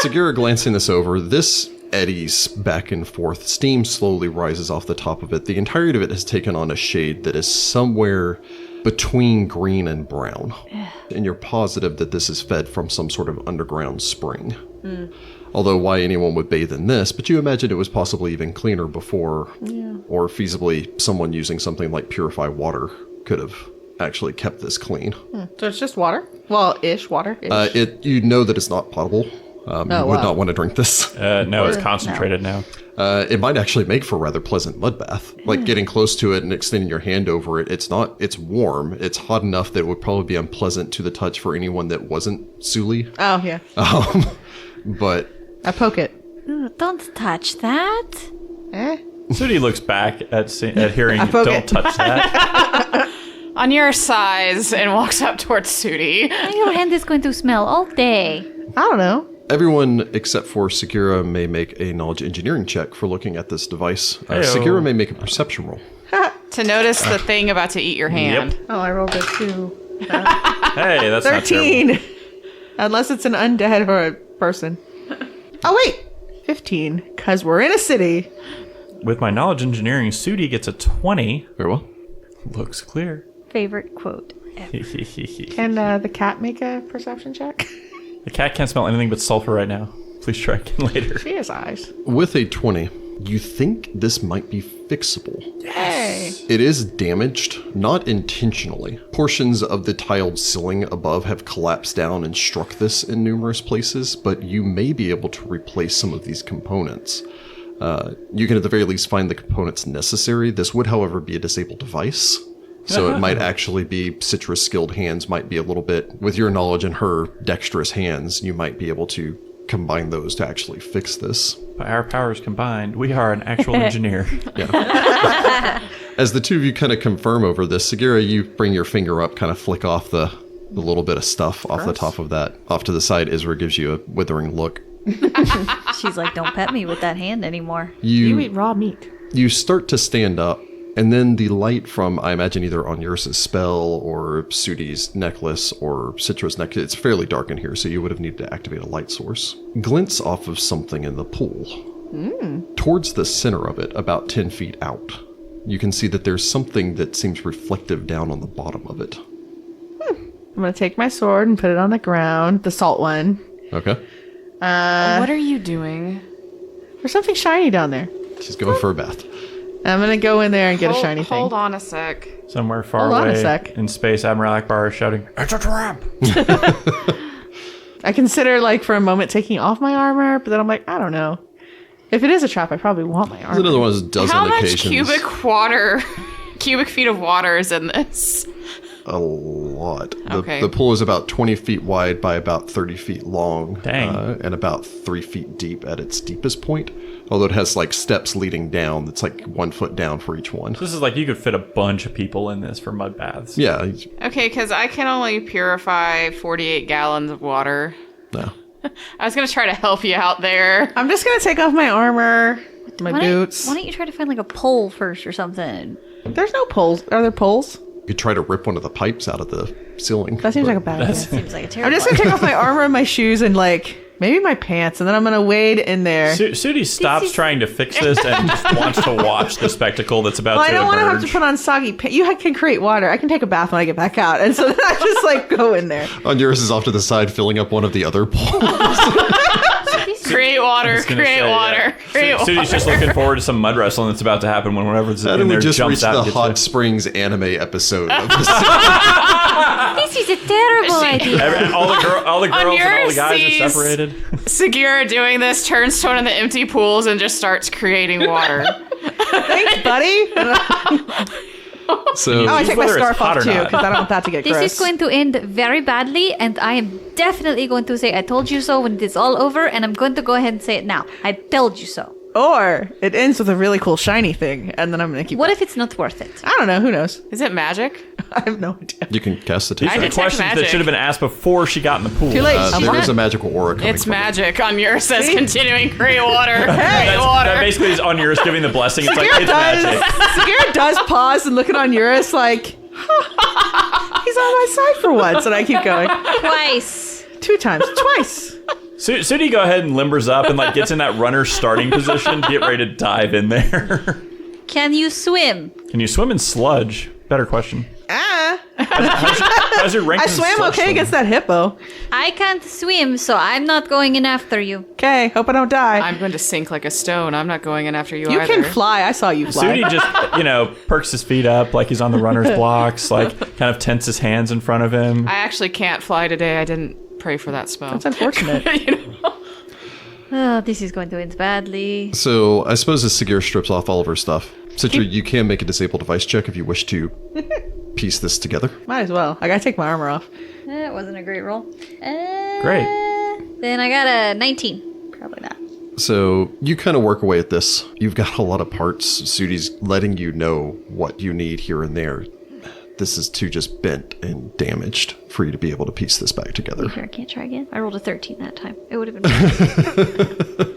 Sagira glancing this over, this eddies back and forth. Steam slowly rises off the top of it. The entirety of it has taken on a shade that is somewhere between green and brown. And you're positive that this is fed from some sort of underground spring. Although why anyone would bathe in this, but you imagine it was possibly even cleaner before, or feasibly someone using something like purified water could have actually kept this clean. So it's just water? Well, water. You know that it's not potable. You would wow. not want to drink this. No, it's concentrated now. It might actually make for a rather pleasant mud bath. Like getting close to it and extending your hand over it. It's warm. It's hot enough that it would probably be unpleasant to the touch for anyone that wasn't Suli. Oh, yeah. But I poke it. Ooh, don't touch that. Sudi looks back at hearing poke "Don't it." touch that." On your size and walks up towards Sudi. Your hand is going to smell all day. I don't know. everyone except for Sagira may make a knowledge engineering check for looking at this device. Heyo. Sagira may make a perception roll. To notice the thing about to eat your hand. Oh, I rolled a 2. Hey, that's not terrible. 13. Unless it's an undead or a person. Oh, wait. 15. Because we're in a city. With my knowledge engineering, Sudi gets a 20. Very well. Looks clear. Favorite quote. Can the cat make a perception check? The cat can't smell anything but sulfur right now. Please try again later. She has eyes. With a 20, you think this might be fixable. Hey. It is damaged, not intentionally. Portions of the tiled ceiling above have collapsed down and struck this in numerous places, but you may be able to replace some of these components. You can at the very least find the components necessary. This would, however, be a disabled device. So it might actually be Citra's skilled hands might be a little bit, with your knowledge and her dexterous hands, you might be able to combine those to actually fix this. By our powers combined, we are an actual engineer. As the two of you kind of confirm over this, Sagira, you bring your finger up, kind of flick off the little bit of stuff off the top of that. Off to the side, Isra gives you a withering look. She's like, don't pet me with that hand anymore. You eat raw meat. You start to stand up, and then the light from, I imagine, either Onuris' spell or Sudi's necklace or Citra's necklace, it's fairly dark in here, so you would have needed to activate a light source, glints off of something in the pool. Towards the center of it, about 10 feet out, you can see that there's something that seems reflective down on the bottom of it. I'm going to take my sword and put it on the ground, the salt one. Okay. What are you doing? There's something shiny down there. She's going for a bath. I'm going to go in there and get a shiny thing. Hold on a sec. Somewhere far Hold on a away sec. in space, Admiral Akbar is shouting, "It's a trap!" I consider, like, for a moment taking off my armor, but then I'm like, I don't know. If it is a trap, I probably want my armor. There's another one of those dozen How much occasions. cubic feet of water is in this? A lot. Okay. The pool is about 20 feet wide by about 30 feet long. Dang. And about 3 feet deep at its deepest point. Although it has like steps leading down. That's like 1 foot down for each one. This is like you could fit a bunch of people in this for mud baths. Yeah. Okay, because I can only purify 48 gallons of water. No. I was going to try to help you out there. I'm just going to take off my armor, my boots. Why don't you try to find like a pole first or something? There's no poles. Are there poles? You try to rip one of the pipes out of the ceiling. That seems like a bad idea. Seems like a I'm terrible. just going to take off my armor and my shoes and, like, maybe my pants, and then I'm going to wade in there. Sudi stops trying to fix this and just wants to watch the spectacle that's about Well, I to don't want to have emerge. to put on soggy pants. You can create water. I can take a bath when I get back out. And so then I just, like, go in there. Onuris is off to the side filling up one of the other pools. Create water, create water, create water. Sudi's just looking forward to some mud wrestling that's about to happen when whoever's in And we there just jumps reached out the and gets Hot you. Springs anime episode of this. This is a terrible idea. All the girls and all the guys are sees- separated. Sagira doing this turns to one of the empty pools and just starts creating water. Thanks, buddy. So Oh, I take my Whether it's scarf hot off, or too, not. because I don't want that to get This gross. is going to end very badly, and I am definitely going to say I told you so when it is all over, and I'm going to go ahead and say it now. I told you so. Or it ends with a really cool shiny thing, and then I'm going to keep What it. if it's not worth it? I don't know. Who knows? Is it magic? I have no idea. you can cast the These I are the detect questions that magic. should have been asked before she got in the pool. Too late. There is a magical aura coming It's from it. magic. Onuris says continuing create water, create That water. basically is Onuris giving the blessing. It's like, Sagira it's magic. Sagira does pause and look at Onuris like, huh, he's on my side for once, and I keep going. Twice. 2 times, twice. Sudi go ahead and limbers up and like gets in that runner starting position, get ready to dive in there. Can you swim? Can you swim in sludge? Better question. Ah, How's your rank I in swam sludge okay swim? against that hippo. I can't swim, so I'm not going in after you. Okay, hope I don't die. I'm going to sink like a stone. I'm not going in after you, You either. can fly. I saw you fly. Sudi just, perks his feet up like he's on the runner's blocks, like kind of tense his hands in front of him. I actually can't fly today. I didn't pray for that spell. That's unfortunate. You know? Oh, this is going to end badly. So I suppose as Sagira strips off all of her stuff, Sitra, you can make a disable device check if you wish to piece this together. Might as well. I gotta take my armor off. That wasn't a great roll. Great. Then I got a 19. Probably not. So you kind of work away at this. You've got a lot of parts. Sudi's letting you know what you need here and there. This is too just bent and damaged for you to be able to piece this back together. Sure, I can't try again. I rolled a 13 that time. It would have been.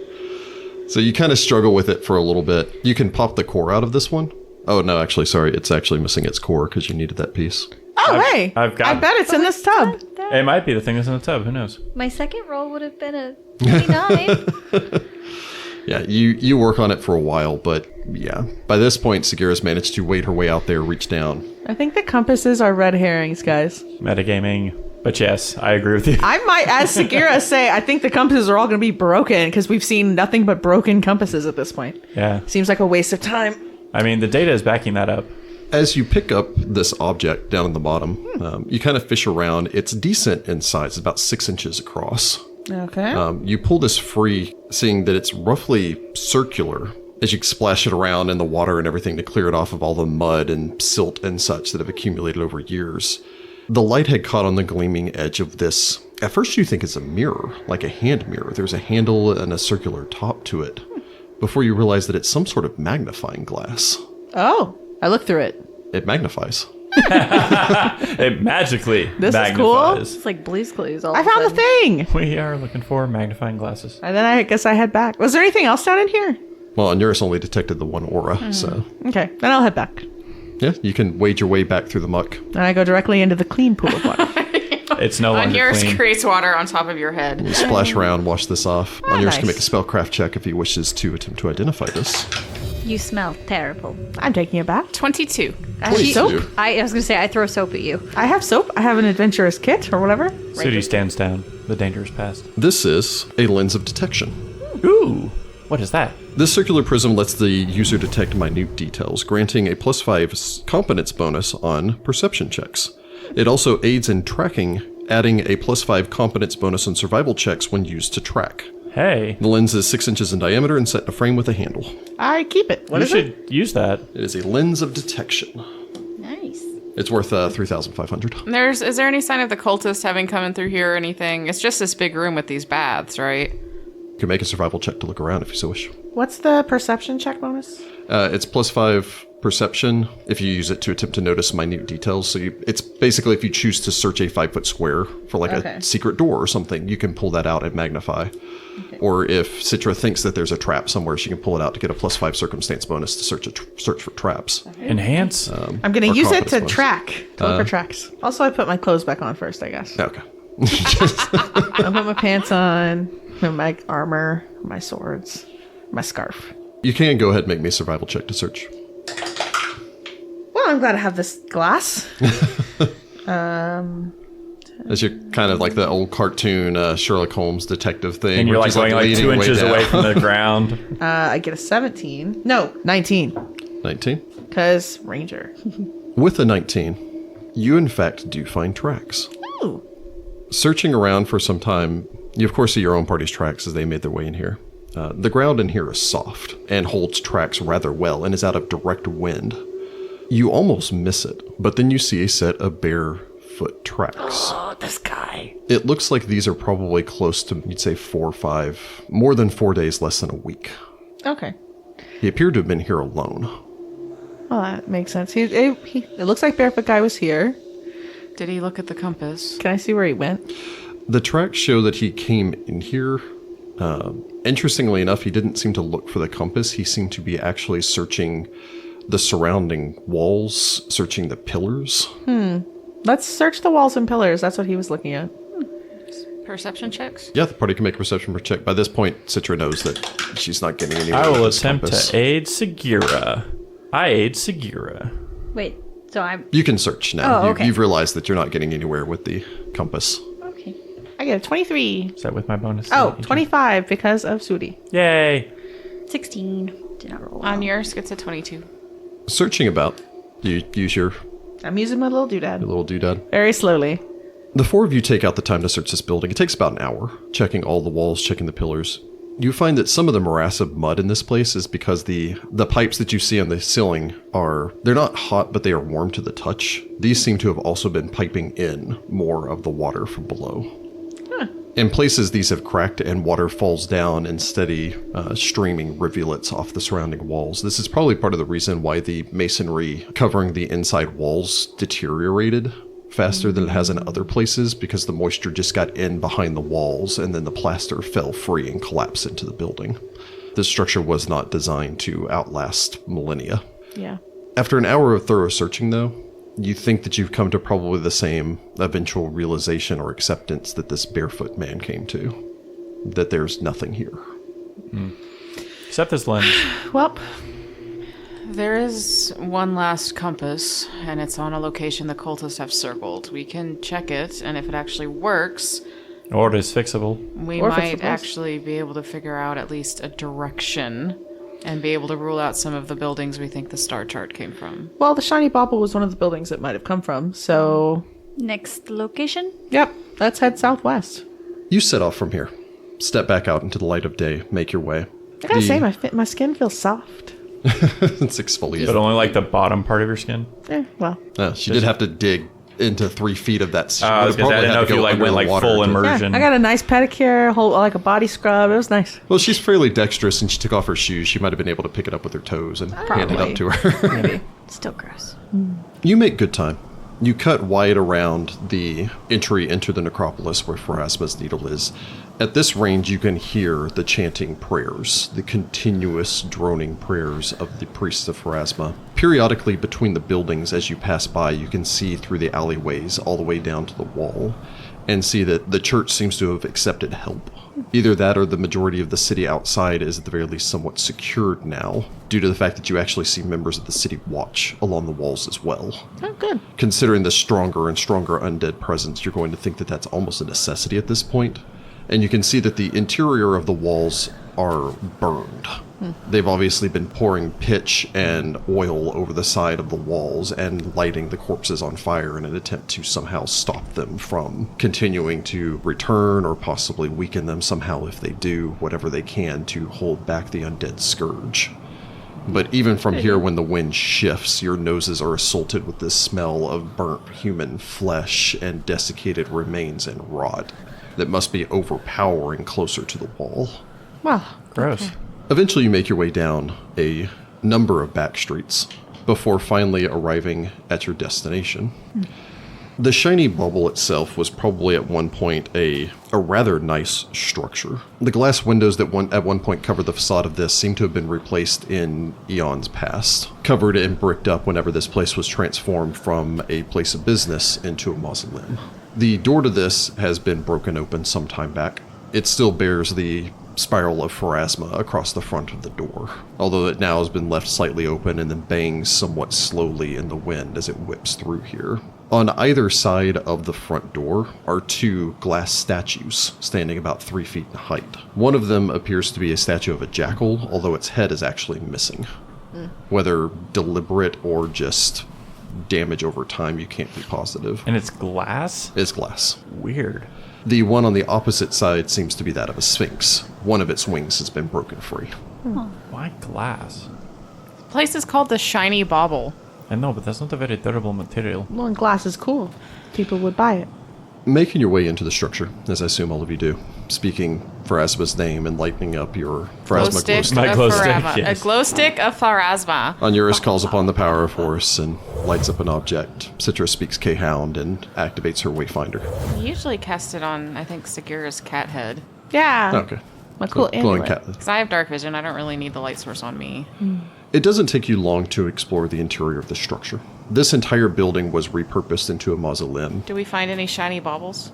So you kind of struggle with it for a little bit. You can pop the core out of this one. Oh, no, actually, sorry. It's actually missing its core because you needed that piece. Oh, hey. I've got- I bet it's in this tub. It might be the thing that's in the tub. Who knows? My second roll would have been a 29. Yeah, you work on it for a while, but yeah. By this point, Sagira's managed to wade her way out there, reach down. I think the compasses are red herrings, guys. Metagaming. But yes, I agree with you. I might, as Sagira, say I think the compasses are all going to be broken because we've seen nothing but broken compasses at this point. Yeah. Seems like a waste of time. I mean, the data is backing that up. As you pick up this object down in the bottom, you kind of fish around. It's decent in size, about 6 inches across. Okay. You pull this free, seeing that it's roughly circular, as you splash it around in the water and everything to clear it off of all the mud and silt and such that have accumulated over years. The light had caught on the gleaming edge of this. At first you think it's a mirror, like a hand mirror. There's a handle and a circular top to it, before you realize that it's some sort of magnifying glass. Oh, I looked through it. It magnifies. It magically This is cool. magnifies. It's like Blue's Clues. All I of a found the sudden. thing. We are looking for magnifying glasses. And then I guess I head back. Was there anything else down in here? Well, Onuris only detected the one aura, so Okay, then I'll head back. yeah, you can wade your way back through the muck. And I go directly into the clean pool of water. It's no longer Onuris clean. creates water on top of your head. You splash around, wash this off. Onuris nice. can make a spellcraft check if he wishes to attempt to identify this. You smell terrible. I'm taking it back. 22. Actually, soap. I was going to say, I throw soap at you. I have soap. I have an adventurous kit or whatever. Sudi stands down. The danger is past. This is a lens of detection. Ooh. What is that? This circular prism lets the user detect minute details, granting a +5 competence bonus on perception checks. It also aids in tracking adding a +5 competence bonus on survival checks when used to track. Hey. The lens is 6 inches in diameter and set in a frame with a handle. I keep it. What You is it? should use that. It is a lens of detection. Nice. It's worth 3,500. Is there any sign of the cultist having come through here or anything? It's just this big room with these baths, right? You can make a survival check to look around if you so wish. What's the perception check bonus? It's +5 perception if you use it to attempt to notice minute details. So it's basically if you choose to search a 5-foot square for like a secret door or something, you can pull that out and magnify. Okay. Or if Sitra thinks that there's a trap somewhere, she can pull it out to get a +5 circumstance bonus to search for traps. Enhance? I'm going to use it to bonus. track. To look for tracks. Also, I put my clothes back on first, I guess. Okay. I put my pants on, my armor, my swords, my scarf. You can go ahead and make me a survival check to search. Well, I'm glad I have this glass. As you're kind of like the old cartoon Sherlock Holmes detective thing. And you're where like she's, going like leaning 2 way inches down. away from the ground. I get a 17. No, 19. 19. Because Ranger. With a 19, you in fact do find tracks. Ooh. Searching around for some time, you of course see your own party's tracks as they made their way in here. The ground in here is soft and holds tracks rather well and is out of direct wind. You almost miss it, but then you see a set of barefoot tracks. Oh, this guy. It looks like these are probably close to, you'd say 4 or 5, more than 4 days, less than a week. Okay. He appeared to have been here alone. Well, that makes sense. It looks like Barefoot Guy was here. Did he look at the compass? Can I see where he went? The tracks show that he came in here. Interestingly enough, he didn't seem to look for the compass. He seemed to be actually searching the surrounding walls, searching the pillars. Let's search the walls and pillars. That's what he was looking at. Perception checks? Yeah, the party can make a perception check. By this point, Sitra knows that she's not getting anywhere. I will with this attempt compass. to aid Sagira. I aid Sagira. Wait, so I'm... You can search now. Oh, okay. You've realized that you're not getting anywhere with the compass. Okay. I get a 23. Is that with my bonus? Oh, 25 because of Sudi. Yay. 16. Did not roll. On yours, gets a 22. Searching about, you use your I'm using my little doodad. little doodad. Very slowly. The 4 of you take out the time to search this building. It takes about an hour, checking all the walls, checking the pillars. You find that some of the morass of mud in this place is because the pipes that you see on the ceiling they're not hot, but they are warm to the touch. These seem to have also been piping in more of the water from below. In places, these have cracked and water falls down in steady, streaming rivulets off the surrounding walls. This is probably part of the reason why the masonry covering the inside walls deteriorated faster than it has in other places, because the moisture just got in behind the walls and then the plaster fell free and collapsed into the building. This structure was not designed to outlast millennia. Yeah. After an hour of thorough searching, though, you think that you've come to probably the same eventual realization or acceptance that this barefoot man came to. That there's nothing here. Except this lens. Well, There is one last compass, and it's on a location the cultists have circled. We can check it, and if it actually works, Or it is fixable. we Or if it's might supposed- actually be able to figure out at least a direction and be able to rule out some of the buildings we think the star chart came from. well, the shiny bauble was one of the buildings it might have come from. So, Next location? yep, let's head southwest. You set off from here. Step back out into the light of day. Make your way. I gotta say, my skin feels soft. It's exfoliated. But only like the bottom part of your skin. Well, She did have to dig into 3 feet of that. She I was would gonna say, I probably didn't know had if to you go like under went the like water full to- yeah, immersion. I got a nice pedicure, like a body scrub. It was nice. Well, she's fairly dexterous, and she took off her shoes. She might have been able to pick it up with her toes and hand it up to her. Maybe. Still gross. You make good time. You cut wide around the entry into the necropolis where Pharasma's needle is. At this range, you can hear the chanting prayers, the continuous droning prayers of the priests of Pharasma. Periodically between the buildings, as you pass by, you can see through the alleyways all the way down to the wall and see that the church seems to have accepted help. Either that or the majority of the city outside is at the very least somewhat secured now, due to the fact that you actually see members of the city watch along the walls as well. Oh, good. Considering the stronger and stronger undead presence, you're going to think that that's almost a necessity at this point. And you can see that the interior of the walls are burned. They've obviously been pouring pitch and oil over the side of the walls and lighting the corpses on fire in an attempt to somehow stop them from continuing to return or possibly weaken them somehow if they do whatever they can to hold back the undead scourge. But even from here, when the wind shifts, your noses are assaulted with this smell of burnt human flesh and desiccated remains and rot that must be overpowering closer to the wall. Well, Gross. okay. Eventually, you make your way down a number of back streets before finally arriving at your destination. The shiny bubble itself was probably at one point a rather nice structure. The glass windows that at one point covered the facade of this seem to have been replaced in eons past, covered and bricked up whenever this place was transformed from a place of business into a mausoleum. The door to this has been broken open some time back. It still bears the spiral of Pharasma across the front of the door, although it now has been left slightly open and then bangs somewhat slowly in the wind as it whips through here. On either side of the front door are two glass statues standing about 3 feet in height. One of them appears to be a statue of a jackal, although its head is actually missing. Whether deliberate or just damage over time, you can't be positive. And it's glass? It's glass. Weird. The one on the opposite side seems to be that of a sphinx. One of its wings has been broken free. Why glass? The place is called the Shiny Bauble. I know, but that's not a very durable material. Well, and glass is cool. People would buy it. Making your way into the structure, as I assume all of you do, speaking Pharasma's name and lighting up your Pharasma glow stick. My glow stick, yes. A glow stick of Pharasma. Onuris calls upon the power of Horus and lights up an object. Sitra speaks K-Hound and activates her Wayfinder. I usually cast it on, I think, Sagira's cat head. Yeah. Okay. My cool glowing amulet. cat. Because I have dark vision, I don't really need the light source on me. It doesn't take you long to explore the interior of the structure. This entire building was repurposed into a mausoleum. Do we find any shiny baubles?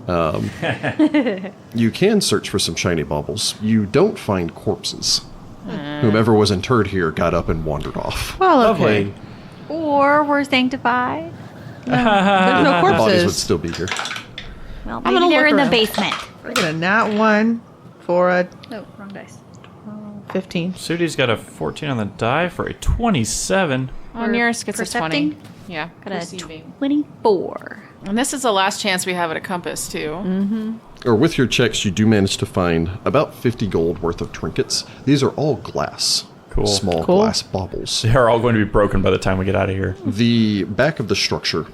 You can search for some shiny baubles. You don't find corpses. Whomever was interred here got up and wandered off. Well, Lovely. okay. Or we're sanctified. There's no The bodies would corpses. still be here. Well, I'm maybe gonna they're look in the around. basement. We're gonna nat 1 for a No, wrong dice. 15. Sudi's got a 14 on the die for a 27. Onuris gets a 20. Percepting? Yeah, Got a perceiving. 24. And this is the last chance we have at a compass, too. Or with your checks, you do manage to find about 50 gold worth of trinkets. These are all glass. Cool. Small Cool. glass baubles. They're all going to be broken by the time we get out of here. The back of the structure,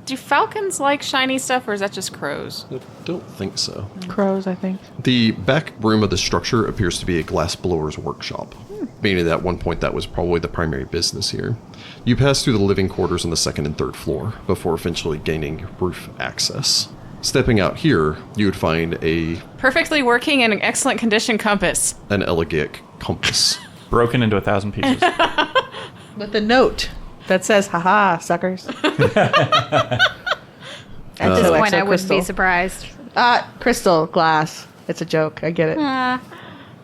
Do falcons like shiny stuff, or is that just crows? I don't think so. Crows, I think. The back room of the structure appears to be a glass blower's workshop, meaning that at one point that was probably the primary business here. You pass through the living quarters on the second and third floor before eventually gaining roof access. Stepping out here, you would find Perfectly working and in excellent condition compass. an Elegiac Compass. Broken into 1,000 pieces. With a note that says, haha, suckers. At this point, I wouldn't be surprised. Crystal glass. It's a joke. I get it.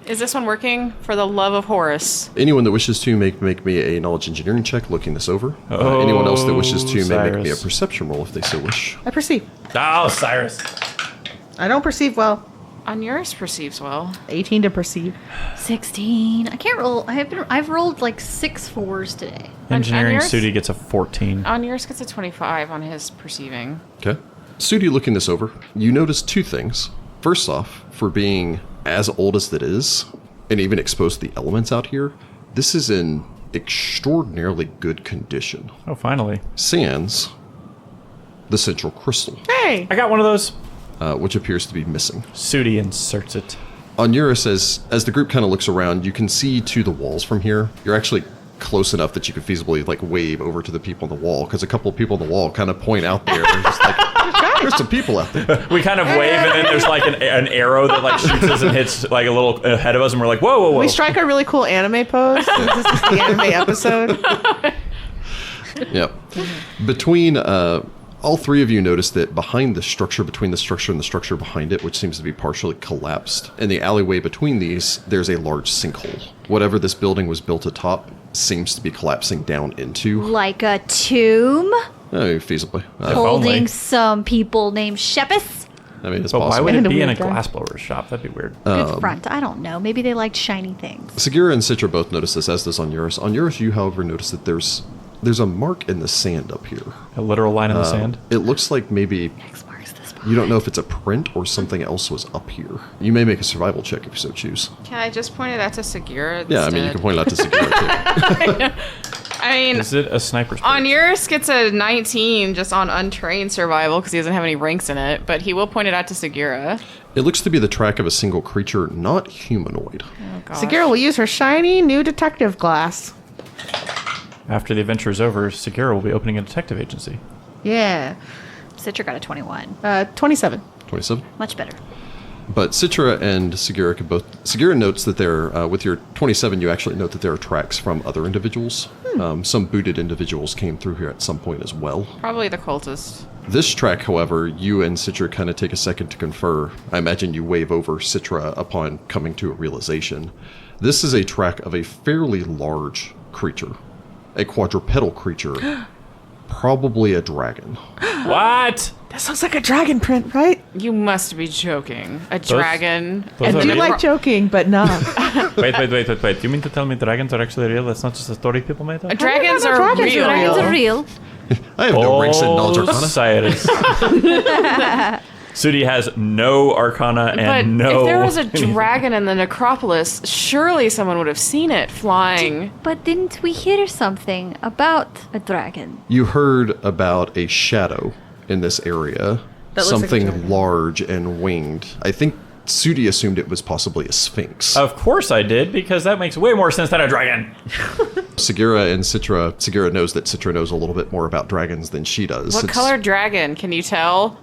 Is this one working? For the love of Horus. Anyone that wishes to make me a knowledge engineering check looking this over. Anyone else that wishes to may make me a Cyrus. perception roll if they so wish. I perceive. Oh, Cyrus. I don't perceive well. Onuris perceives well. 18 to perceive. 16. I can't roll. I've rolled like 6 4s today. Engineering Onuris? Sudi gets a 14. Onuris gets a 25 on his perceiving. Okay. Sudi, looking this over, you notice two things. First off, for being as old as it is, and even exposed to the elements out here, this is in extraordinarily good condition. Oh, finally. Sans the central crystal, Hey! I got one of those. which appears to be missing. Sudi inserts it. Onuris, as the group kind of looks around, you can see to the walls from here. You're actually close enough that you could feasibly wave over to the people on the wall, because a couple of people on the wall kind of point out there and just there's some people out there. We kind of wave, and then there's an arrow that shoots us and hits a little ahead of us, and we're like, whoa, whoa, whoa. We strike a really cool anime pose. Since this is the anime episode. Yep. Between all three of you notice that behind the structure, between the structure and the structure behind it, which seems to be partially collapsed, in the alleyway between these, there's a large sinkhole. Whatever this building was built atop seems to be collapsing down into. Like a tomb Feasibly. only. holding some people named Shepis. I mean, it's But why possible. would it And a be in a weird guy. glassblower's shop? That'd be weird. Good front. I don't know. Maybe they liked shiny things. Sagira and Sitra both notice this, as does Onuris. Onuris, you, however, notice that there's a mark in the sand up here. A literal line in the sand? It looks like maybe X marks the spot. you don't know if it's a print or something else was up here. You may make a survival check if you so choose. Can I just point it out to Sagira? Yeah, I mean, you can point it out to Sagira too. I mean, Is it a sniper's perch? Onuris gets a 19 just on untrained survival because he doesn't have any ranks in it, but he will point it out to Sagira. It looks to be the track of a single creature, not humanoid. Oh, gosh. Sagira will use her shiny new detective glass. After the adventure is over, Sagira will be opening a detective agency. Yeah. Citra got a 21. 27. 27. Much better. But Sitra and Sagira could both. Sagira notes that there, with your 27, you actually note that there are tracks from other individuals. Some booted individuals came through here at some point as well. Probably the cultist. This track, however, you and Sitra kind of take a second to confer. I imagine you wave over Sitra upon coming to a realization. This is a track of a fairly large creature, a quadrupedal creature, probably a dragon. What? That sounds like a dragon print, right? You must be joking. A dragon. Those I are do real? like joking, but no. Wait. You mean to tell me dragons are actually real? That's not just a story people made up? Dragons know are dragons real. are Dragons are real. I have no ranks in knowledge arcana. Cyrus. Sudi has no arcana But and no... if there was a dragon in the necropolis, surely someone would have seen it flying. But didn't we hear something about a dragon? You heard about a shadow in this area, That looks like a something dragon. large and winged. I think Sudi assumed it was possibly a sphinx. Of course I did, because that makes way more sense than a dragon. Sagira and Sagira knows that Sitra knows a little bit more about dragons than she does. What It's- color dragon? Can you tell?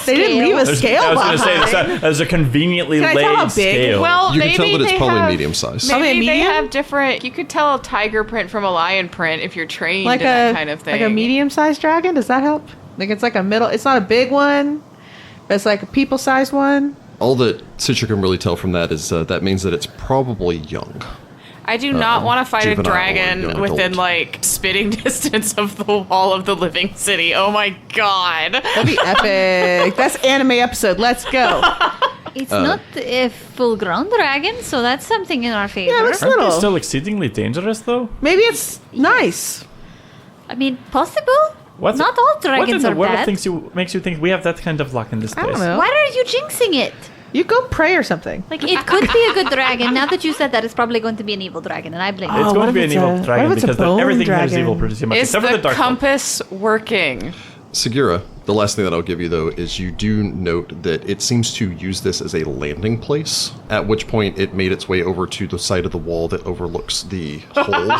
They didn't leave a scale I was going to behind. say, there's a conveniently Can I tell how laid big? scale. Well, You can maybe tell that it's they probably have, medium size. Probably a Maybe they medium? have different. You could tell a tiger print from a lion print if you're trained Like in that kind of thing. like a medium-sized dragon. Does that help? Like it's like a middle. It's not a big one, but it's like a people-sized one. All that Sitra can really tell from that is that means that it's probably young. I do not want to fight a juvenile or dragon young within adult. like spitting distance of the wall of the living city. Oh my god. That'd be epic. That's anime episode. Let's go. It's not a full-grown dragon, so that's something in our favor. Yeah, it looks Aren't they little. still exceedingly dangerous, though? Maybe it's nice. I mean, possible. Not all dragons what in the are world bad. makes you think we have that kind of luck in this I place? don't know. Why are you jinxing it? You go pray or something. Like, it could be a good dragon. Now that you said that, it's probably going to be an evil dragon, and I blame It's you. Oh, going what to be if an it's evil a- dragon what if it's a because bone everything here is dragon? evil pretty much, Is except for the the dark folk. compass working? Sagira, the last thing that I'll give you though is you do note that it seems to use this as a landing place, at which point it made its way over to the side of the wall that overlooks the hole,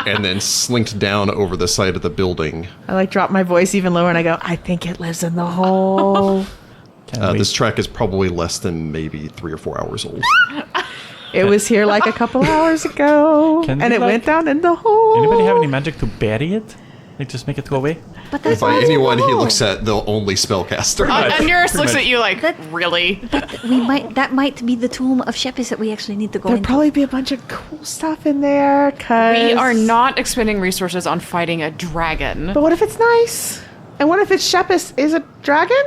and then slinked down over the side of the building. I like drop my voice even lower and I go, I think it lives in the hole. Can we- This track is probably less than maybe 3 or 4 hours old. It was here like a couple hours ago, Can and we, it like- went down in the hole. Anybody have any magic to bury it? Like, just make it go away? But that's By all in anyone the he hole. looks at, the only spellcaster. much. Onuris Pretty looks much. at you like, That- really? That might be the tomb of Shepis that we actually need to go There'd into. probably be a bunch of cool stuff in there, cause... We are not expending resources on fighting a dragon. But what if it's nice? And what if it's Shepis is a dragon?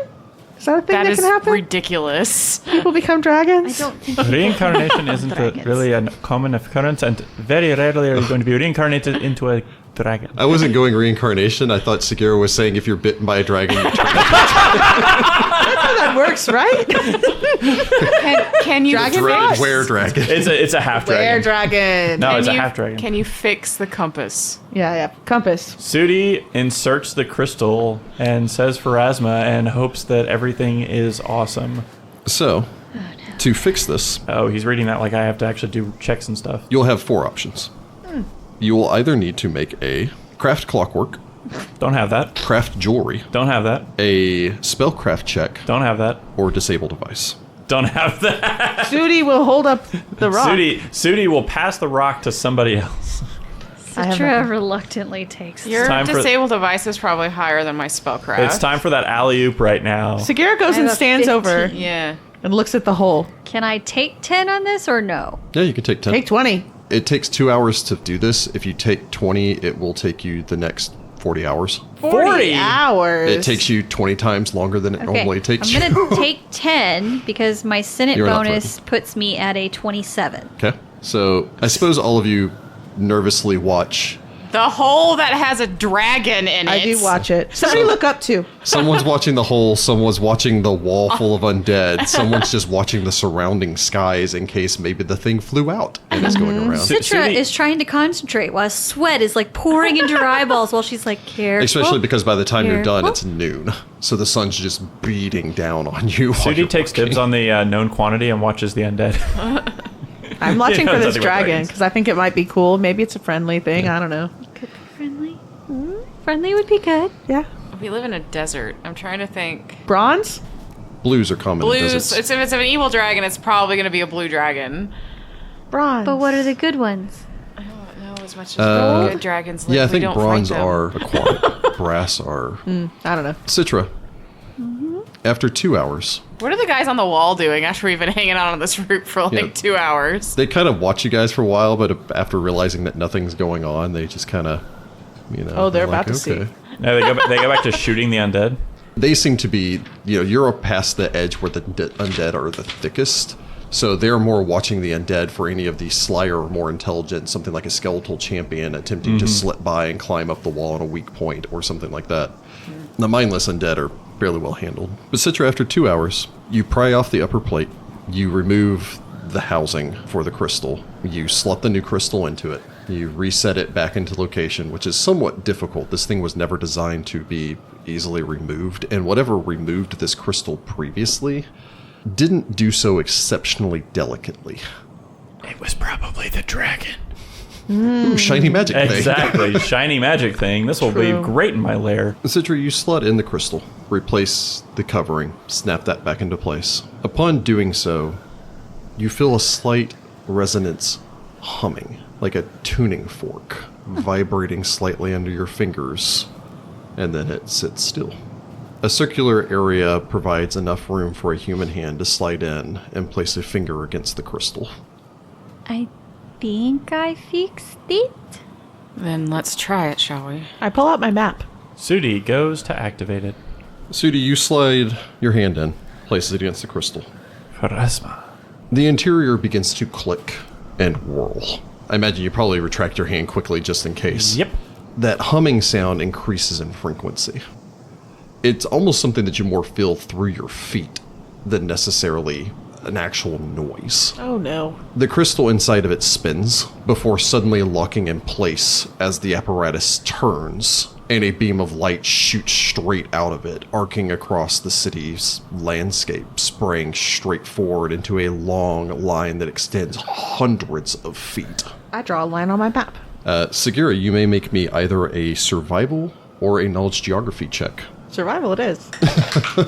Is that a thing That that is can happen? ridiculous. People become I dragons? don't think Reincarnation isn't Dragons. really a common occurrence, and very rarely are you going to be reincarnated into a dragon. I wasn't going reincarnation. I thought Sagira was saying if you're bitten by a dragon, you turn That works, right? Can you Dragon fix, rocks? were dragon. It's a half Bear dragon. dragon. No, can it's a you- half dragon. Can you fix the compass? Yeah. Compass. Sudi inserts the crystal and says Pharasma and hopes that everything is awesome. So, to fix this, Oh, he's reading that like I have to actually do checks and stuff. you'll have 4 options. You will either need to make a craft clockwork, Don't have that. craft jewelry, Don't have that. a spellcraft check, Don't have that. or disable device. Don't have that. Sudi will hold up the rock. Sudi will pass the rock to somebody else. I have Citra reluctantly takes Your time for- disabled device is probably higher than my spellcraft. It's time for that alley-oop right now. Sagira goes I and have a stands 15. over Yeah. and looks at the hole. Can I take 10 on this or no? Yeah, you can take 10. Take 20. It takes 2 hours to do this. If you take 20, it will take you the next 40 hours. 40 hours. It takes you 20 times longer than it normally takes I'm you. going to take 10 because my Senate You're not bonus puts me at a 27. Okay. So I suppose all of you nervously watch. The hole that has a dragon in it. I do watch it. Somebody look up too. Someone's watching the hole, someone's watching the wall full of undead, someone's just watching the surrounding skies in case maybe the thing flew out and is going around. Sitra is trying to concentrate while sweat is like pouring into her eyeballs while she's like, careful. Especially because by the time you're done, Careful. it's noon. So the sun's just beating down on you. while Sudi you're takes working. dibs on the known quantity and watches the undead. I'm watching You know for this something about dragon dragons. because I think it might be cool. Maybe it's a friendly thing. I don't know. Could be friendly. Friendly would be good. Yeah. We live in a desert. I'm trying to think. Bronze? Blues are common in Blues. deserts. If it's an evil dragon, it's probably going to be a blue dragon. Bronze. But what are the good ones? I don't know as much as good dragons live. Yeah, I We think don't bronze fight them. are aquatic. Brass are... I don't know. Citra. After 2 hours, What are the guys on the wall doing after we've been hanging out on this route for like Yeah. 2 hours? they kind of watch you guys for a while, but after realizing that nothing's going on, they just kind of, Oh, they're about to see. No, they go back to shooting the undead. They seem to be, you're up past the edge where the undead are the thickest. So they're more watching the undead for any of the slyer or more intelligent, something like a skeletal champion attempting to slip by and climb up the wall on a weak point or something like that. The mindless undead are fairly well handled. But Citra, after 2 hours, you pry off the upper plate, you remove the housing for the crystal, you slot the new crystal into it, you reset it back into location, which is somewhat difficult. This thing was never designed to be easily removed, and whatever removed this crystal previously didn't do so exceptionally delicately. It was probably the dragon. Ooh, shiny magic thing. Exactly. Shiny magic thing. This will be True. great in my lair. Citra, you slot in the crystal, replace the covering, snap that back into place. Upon doing so, you feel a slight resonance humming, like a tuning fork, vibrating slightly under your fingers, and then it sits still. A circular area provides enough room for a human hand to slide in and place a finger against the crystal. I think I fixed it. Then let's try it, shall we? I pull out my map. Sudi goes to activate it. Sudi, you slide your hand in, place it against the crystal. Pharasma. The interior begins to click and whirl. I imagine you probably retract your hand quickly just in case. Yep. That humming sound increases in frequency. It's almost something that you more feel through your feet than necessarily an actual noise. Oh no. The crystal inside of it spins before suddenly locking in place as the apparatus turns and a beam of light shoots straight out of it, arcing across the city's landscape, spraying straight forward into a long line that extends hundreds of feet. I draw a line on my map. Sagira, you may make me either a survival or a knowledge geography check. Survival it is.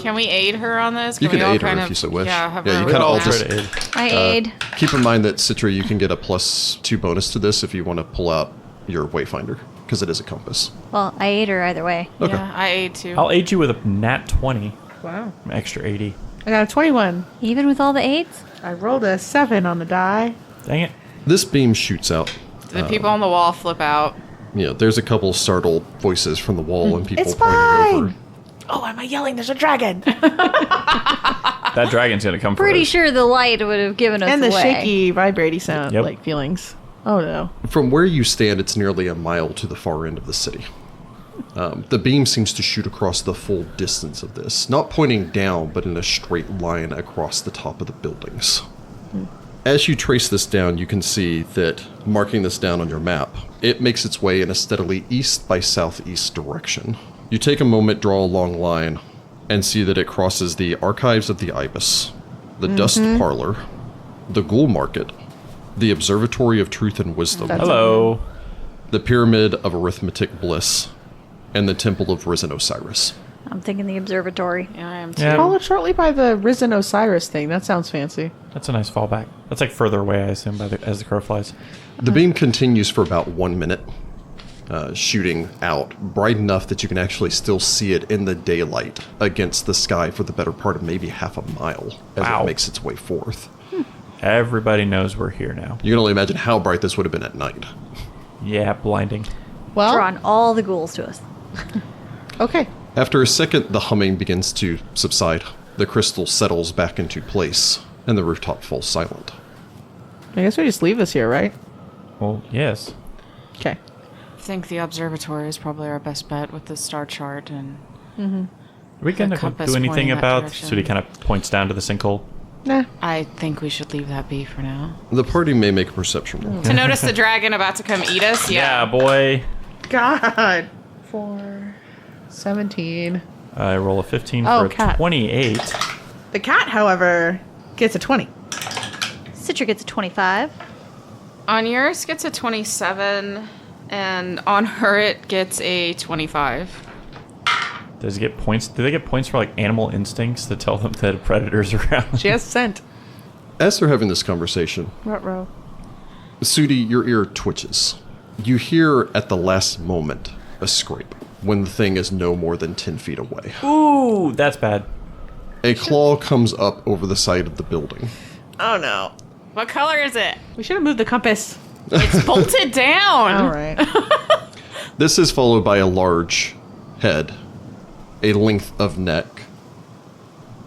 Can we aid her on this? You we can all aid her kind if of- you so wish. Yeah, have Yeah, her you with kinda all that? just- Try to aid. I aid. Keep in mind that Sitra, you can get a +2 bonus to this if you want to pull out your wayfinder, because it is a compass. Well, I aid her either way. Okay. Yeah, I aid too. I'll aid you with a nat 20. Wow. Extra 80. I got a 21. Even with all the aids? I rolled a 7 on the die. Dang it. This beam shoots out. The people on the wall flip out. There's a couple startled voices from the wall and people It's pointing over. fine. Oh, am I yelling? There's a dragon. That dragon's going to come for Pretty us. sure the light would have given us And the away. shaky, vibrating sound, Yep. like feelings. Oh no. From where you stand, it's nearly a mile to the far end of the city. The beam seems to shoot across the full distance of this, not pointing down, but in a straight line across the top of the buildings. As you trace this down, you can see that, marking this down on your map, it makes its way in a steadily east by southeast direction. You take a moment, draw a long line, and see that it crosses the Archives of the Ibis, the Dust Parlor, the Ghoul Market, the Observatory of Truth and Wisdom, Hello. the Pyramid of Arithmetic Bliss, and the Temple of Risen Osiris. I'm thinking the observatory. Yeah, I am too. Yeah, Followed shortly by the Risen Osiris thing. That sounds fancy. that's a nice fallback. That's like further away, I assume, as the crow flies. The beam continues for about 1 minute, shooting out, bright enough that you can actually still see it in the daylight against the sky for the better part of maybe half a mile as Wow. it makes its way forth. Everybody knows we're here now. You can only imagine how bright this would have been at night. Yeah, blinding. Well, Drawn all the ghouls to us. Okay. After a second, the humming begins to subside. The crystal settles back into place, and the rooftop falls silent. I guess we just leave this here, right? Well, yes. Okay. I think the observatory is probably our best bet with the star chart and... Are we going to compass do anything pointing that about... direction. Sudi kind of points down to the sinkhole. Nah. I think we should leave that be for now. The party may make a perception roll. To notice the dragon about to come eat us? Yeah, Yeah. boy. God. 4, 17. I roll a 15 Oh, for a cat. 28. The cat, however, gets a 20. Citra gets a 25. Onuris gets a 27, and on her it gets a 25. Does it get points? Do they get points for like animal instincts that tell them that a predator's around? She has scent. As they're having this conversation, Ruh-roh. Sudi, your ear twitches. You hear at the last moment a scrape when the thing is no more than 10 feet away. Ooh, that's bad. A claw comes up over the side of the building. Oh, no. What color is it? We should have moved the compass. It's bolted down. All right. This is followed by a large head, a length of neck,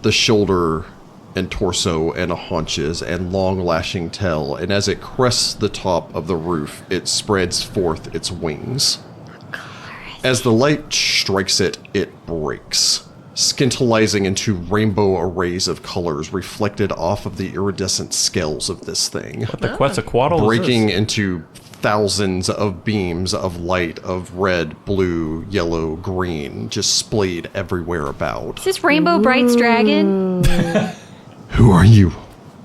the shoulder and torso and haunches and long lashing tail, and as it crests the top of the roof, it spreads forth its wings. As the light strikes it, it breaks, scintillizing into rainbow arrays of colors reflected off of the iridescent scales of this thing, What the Quetzalcoatl is breaking this? into thousands of beams of light of red, blue, yellow, green, just splayed everywhere about. Is this Rainbow Bright's dragon? Who are you?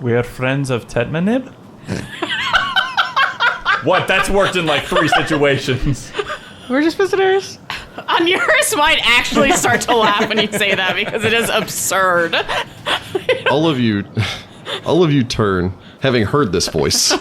We are friends of Tetmanib? What? That's worked in like 3 situations. We're just visitors. Onuris might actually start to laugh when you say that because it is absurd. All of you turn, having heard this voice,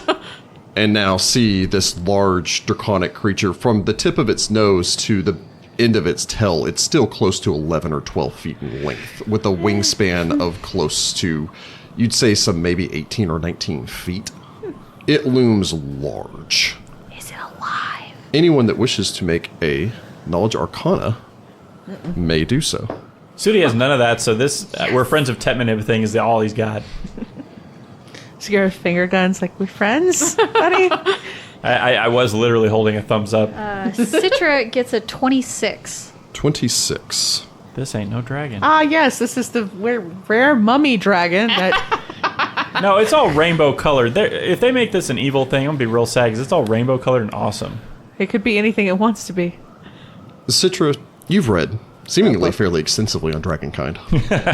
and now see this large draconic creature from the tip of its nose to the end of its tail. It's still close to 11 or 12 feet in length, with a wingspan of close to, you'd say, some maybe 18 or 19 feet. It looms large. Is it alive? Anyone that wishes to make a knowledge arcana may do so. Sudi has none of that, so this we're friends of Tetmanib thing is all he's got. Cigar finger guns, like, we friends, buddy? I was literally holding a thumbs up. Citra gets a 26. 26. This ain't no dragon. Ah, yes, this is the rare mummy dragon that... No, it's all rainbow colored. If they make this an evil thing, I'm gonna be real sad because it's all rainbow colored and awesome. It could be anything it wants to be. Citra, you've read seemingly fairly extensively on Dragonkind.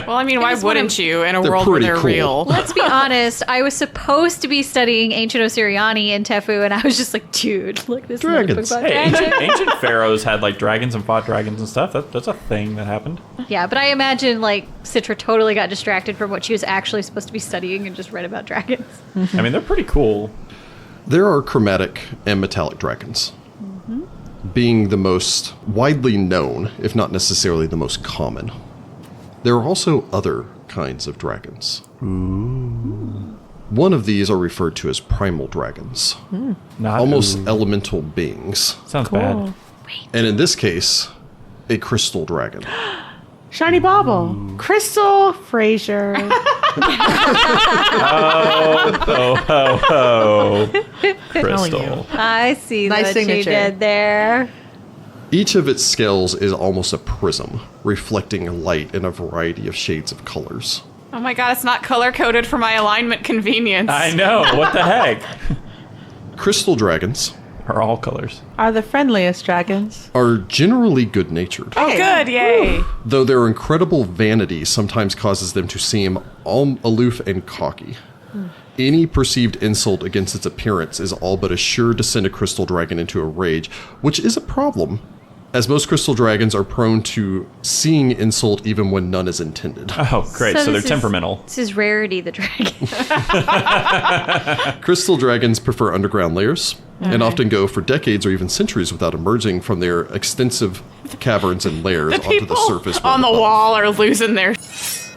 Well, I mean, why was one wouldn't of- you in a They're world where pretty they're cool. real? Let's be honest, I was supposed to be studying Ancient Osiriani in Tefu, and I was just like, dude, look, this Dragons. is about Hey, dragons. ancient pharaohs had like dragons and fought dragons and stuff. That's a thing that happened. Yeah, but I imagine, like, Citra totally got distracted from what she was actually supposed to be studying and just read about dragons. I mean, they're pretty cool. There are chromatic and metallic dragons, being the most widely known, if not necessarily the most common. There are also other kinds of dragons. One of these are referred to as primal dragons, Not almost ooh. elemental beings. Sounds bad. And in this case, a crystal dragon. Shiny bauble. Crystal Fraser. Oh, Crystal. I see Nice what signature. you did there. Each of its scales is almost a prism, reflecting light in a variety of shades of colors. Oh my god, it's not color coded for my alignment convenience. I know. What the heck? Crystal dragons Are all colors. Are the friendliest dragons. are generally good-natured, Oh, good, yay. though their incredible vanity sometimes causes them to seem aloof and cocky. Any perceived insult against its appearance is all but assured to send a crystal dragon into a rage, which is a problem, as most crystal dragons are prone to seeing insult even when none is intended. Oh, great. So they're this is- temperamental. This is Rarity the dragon. Crystal dragons prefer underground layers, and often go for decades or even centuries without emerging from their extensive caverns and layers The onto people the surface. on the where wall are losing their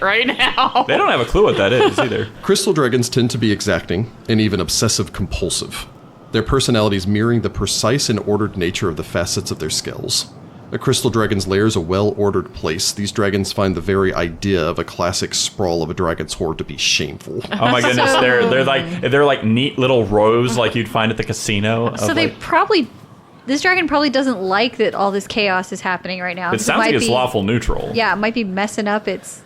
right now. They don't have a clue what that is either. Crystal dragons tend to be exacting and even obsessive compulsive, their personalities mirroring the precise and ordered nature of the facets of their scales. A crystal dragon's lair is a well-ordered place. These dragons find the very idea of a classic sprawl of a dragon's hoard to be shameful. Oh my goodness, they're like neat little rows like you'd find at the casino. So they probably... This dragon probably doesn't like that all this chaos is happening right now. It sounds like it's lawful neutral. Yeah, it might be messing up its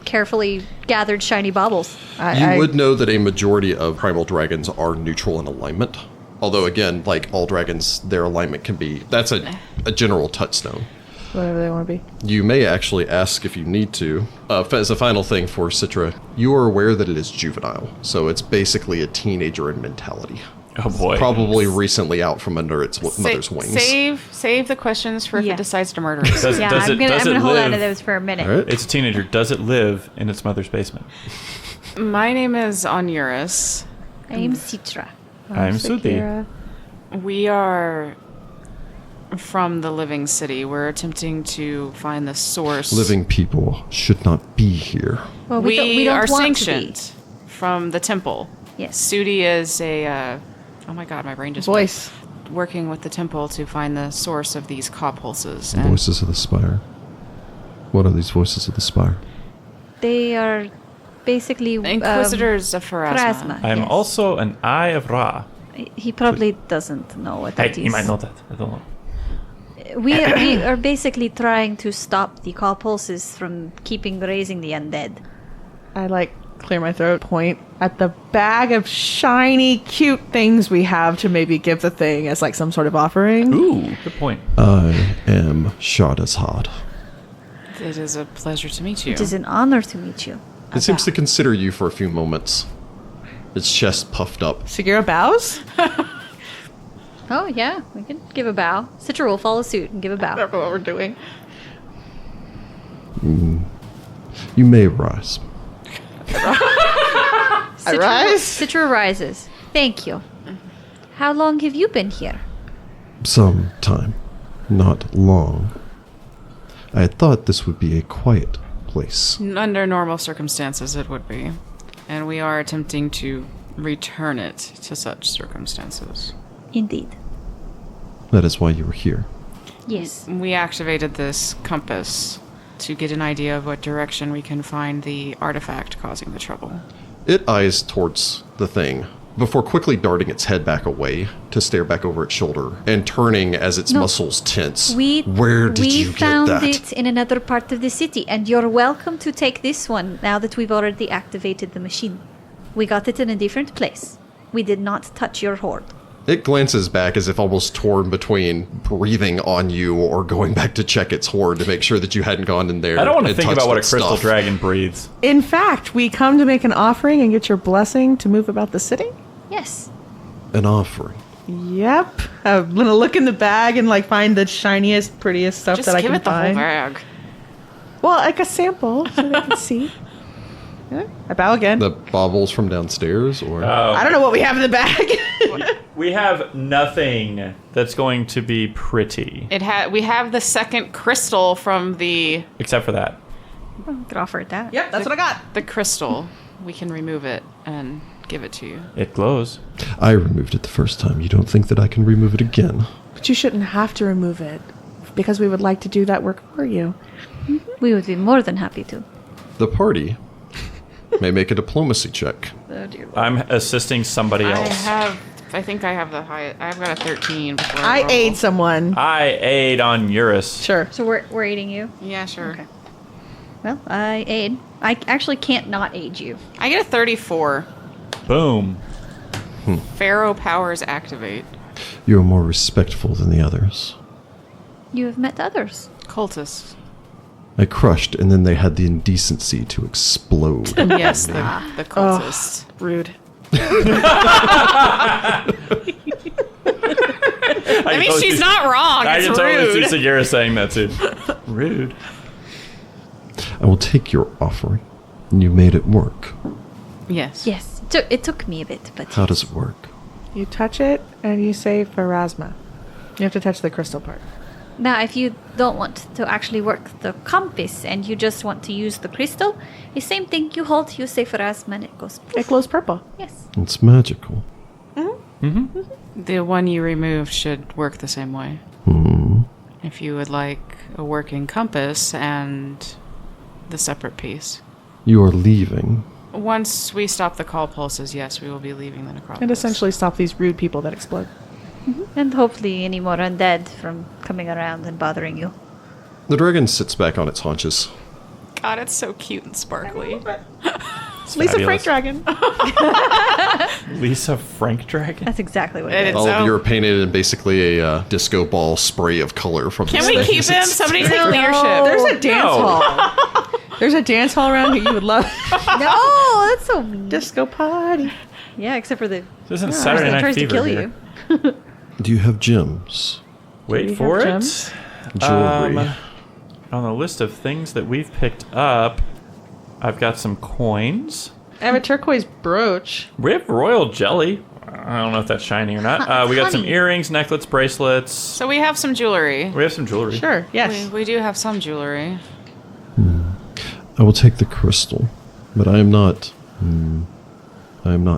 carefully gathered shiny baubles. You would know that a majority of primal dragons are neutral in alignment. Although, again, like all dragons, their alignment can be... That's a general touchstone. Whatever they want to be. You may actually ask if you need to. As a final thing for Sitra, you are aware that it is juvenile. So it's basically a teenager in mentality. Oh boy. Probably recently out from under its mother's wings. Save the questions for if it decides to murder us. I'm gonna hold on to those for a minute. All right. It's a teenager. Does it live in its mother's basement? My name is Onuris. I'm Sitra. I'm Sudi. We are from the living city. We're attempting to find the source. Living people should not be here. Well, We don't are want sanctioned from the temple. Yes. Sudi is a... oh my god, my brain just... Voice. Working with the temple to find the source of these caw pulses. And Voices of the Spire. What are these voices of the Spire? They are basically... Inquisitors of Pharasma. I'm yes. also an Eye of Ra. He probably doesn't know what that is. He might know that. I don't know. We are basically trying to stop the caw pulses from raising the undead. I clear my throat, point at the bag of shiny, cute things we have to maybe give the thing as some sort of offering. Ooh, good point. I am Shardizhad. It is a pleasure to meet you. It is an honor to meet you. It seems to consider you for a few moments. Its chest puffed up. Sagira bows? Oh, yeah, we can give a bow. Citra will follow suit and give a I bow. don't know what we're doing. You may rise. I rise? Citra rises. Thank you. How long have you been here? Some time. Not long. I had thought this would be a quiet place. Under normal circumstances, it would be. And we are attempting to return it to such circumstances. Indeed. That is why you were here. Yes. We activated this compass to get an idea of what direction we can find the artifact causing the trouble. It eyes towards the thing before quickly darting its head back away to stare back over its shoulder and turning as its muscles tense. Where did you get that? We found it in another part of the city, and you're welcome to take this one now that we've already activated the machine. We got it in a different place. We did not touch your hoard. It glances back as if almost torn between breathing on you or going back to check its hoard to make sure that you hadn't gone in there. I don't want to and think touched about what a its crystal stuff. dragon breathes. In fact, we come to make an offering and get your blessing to move about the city? Yes. An offering. Yep. I'm gonna look in the bag and find the shiniest, prettiest stuff Just that I give can it the find. whole bag. Well, a sample so they can see. Yeah. I bow again. The baubles from downstairs, or I don't know what we have in the bag. We have nothing that's going to be pretty. We have the second crystal from the Except for that. I could offer it that. Yep, that's what I got. the crystal. We can remove it and give it to you. It glows. I removed it the first time. You don't think that I can remove it again? But you shouldn't have to remove it because we would like to do that work for you. We would be more than happy to. The party may make a diplomacy check. Oh, dear Lord. I'm assisting somebody else. I think I have the highest. I've got a 13 before I roll. aid someone. I aid on Onuris. Sure. So we're aiding you? Yeah, sure. Okay. Well, I aid. I actually can't not aid you. I get a 34. Boom. Pharaoh powers activate. You are more respectful than the others. You have met others. Cultists. I crushed, and then they had the indecency to explode. Yes, the cultists. Rude. I mean, she's not wrong. I It's can totally rude. see Sagira saying that too. Rude. I will take your offering. And you made it work. Yes. Yes. It took me a bit, but How does it work? You touch it and you say Pharasma. You have to touch the crystal part. now if you don't want to actually work the compass and you just want to use the crystal, the same thing. You hold, you say Pharasma, and it goes. It glows purple. Yes. It's magical. The one you removed should work the same way. if you would like a working compass and the separate piece. You are leaving. Once we stop the call pulses, yes, we will be leaving the necropolis. And essentially stop these rude people that explode. And hopefully any more undead from coming around and bothering you. The dragon sits back on its haunches. God, it's so cute and sparkly. Lisa Frank Dragon. Lisa Frank Dragon? That's exactly what It it is. is. All of you are painted in basically a disco ball spray of color from Can these we things. keep him? Somebody take leadership. There's a dance hall. There's a dance hall around here you would love. No, that's so mean. Disco party. Yeah, except for the This isn't person Saturday that Night tries to Fever kill here. you. Do you have gems? Wait we for have it. gems? Jewelry. On the list of things that we've picked up, I've got some coins. I have a turquoise brooch. We have royal jelly. I don't know if that's shiny or not. We got some Honey. earrings, necklets, bracelets. So we have some jewelry. We have some jewelry. Sure, yes. We do have some jewelry. I will take the crystal, but I am not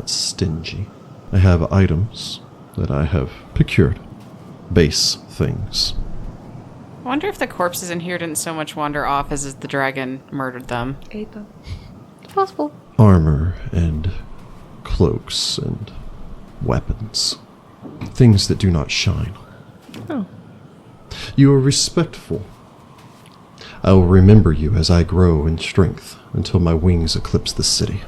stingy. I have items that I have procured. Base things. I wonder if the corpses in here didn't so much wander off as the dragon murdered them. Ate them. It's possible. Armor and cloaks and weapons. Things that do not shine. Oh. You are respectful. I will remember you as I grow in strength until my wings eclipse the city.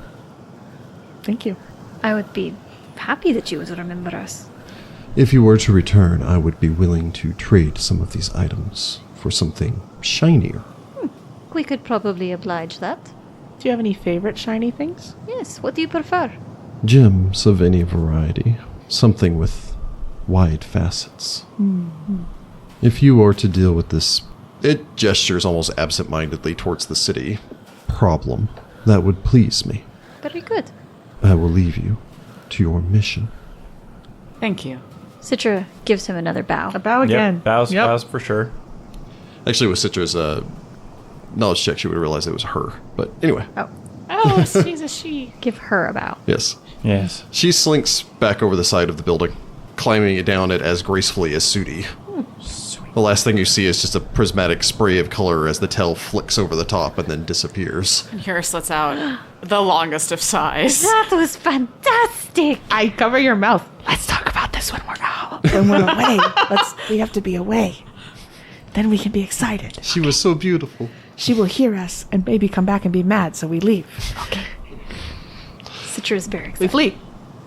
Thank you. I would be happy that you would remember us. If you were to return, I would be willing to trade some of these items for something shinier. We could probably oblige that. Do you have any favorite shiny things? Yes, what do you prefer? Gems of any variety. Something with wide facets. If you are to deal with this, it gestures almost absent-mindedly towards the city, problem, that would please me. Very good. I will leave you to your mission. Thank you. Citra gives him another bow. A bow again. Yep, bows, Yep. bows for sure. Actually, with Citra's knowledge check, she would have realized it was her. But anyway, Oh, she's a she. Give her a bow. yes. Yes. She slinks back over the side of the building, climbing it down it as gracefully as Sudi. The last thing you see is just a prismatic spray of color as the tail flicks over the top and then disappears. And Horus lets out the longest of sighs. That was fantastic! I cover your mouth. Let's talk about this when we're out. When we're away. We have to be away. Then we can be excited. She was so beautiful. She will hear us and maybe come back and be mad, so we leave. Okay. Citra is very We excited. flee.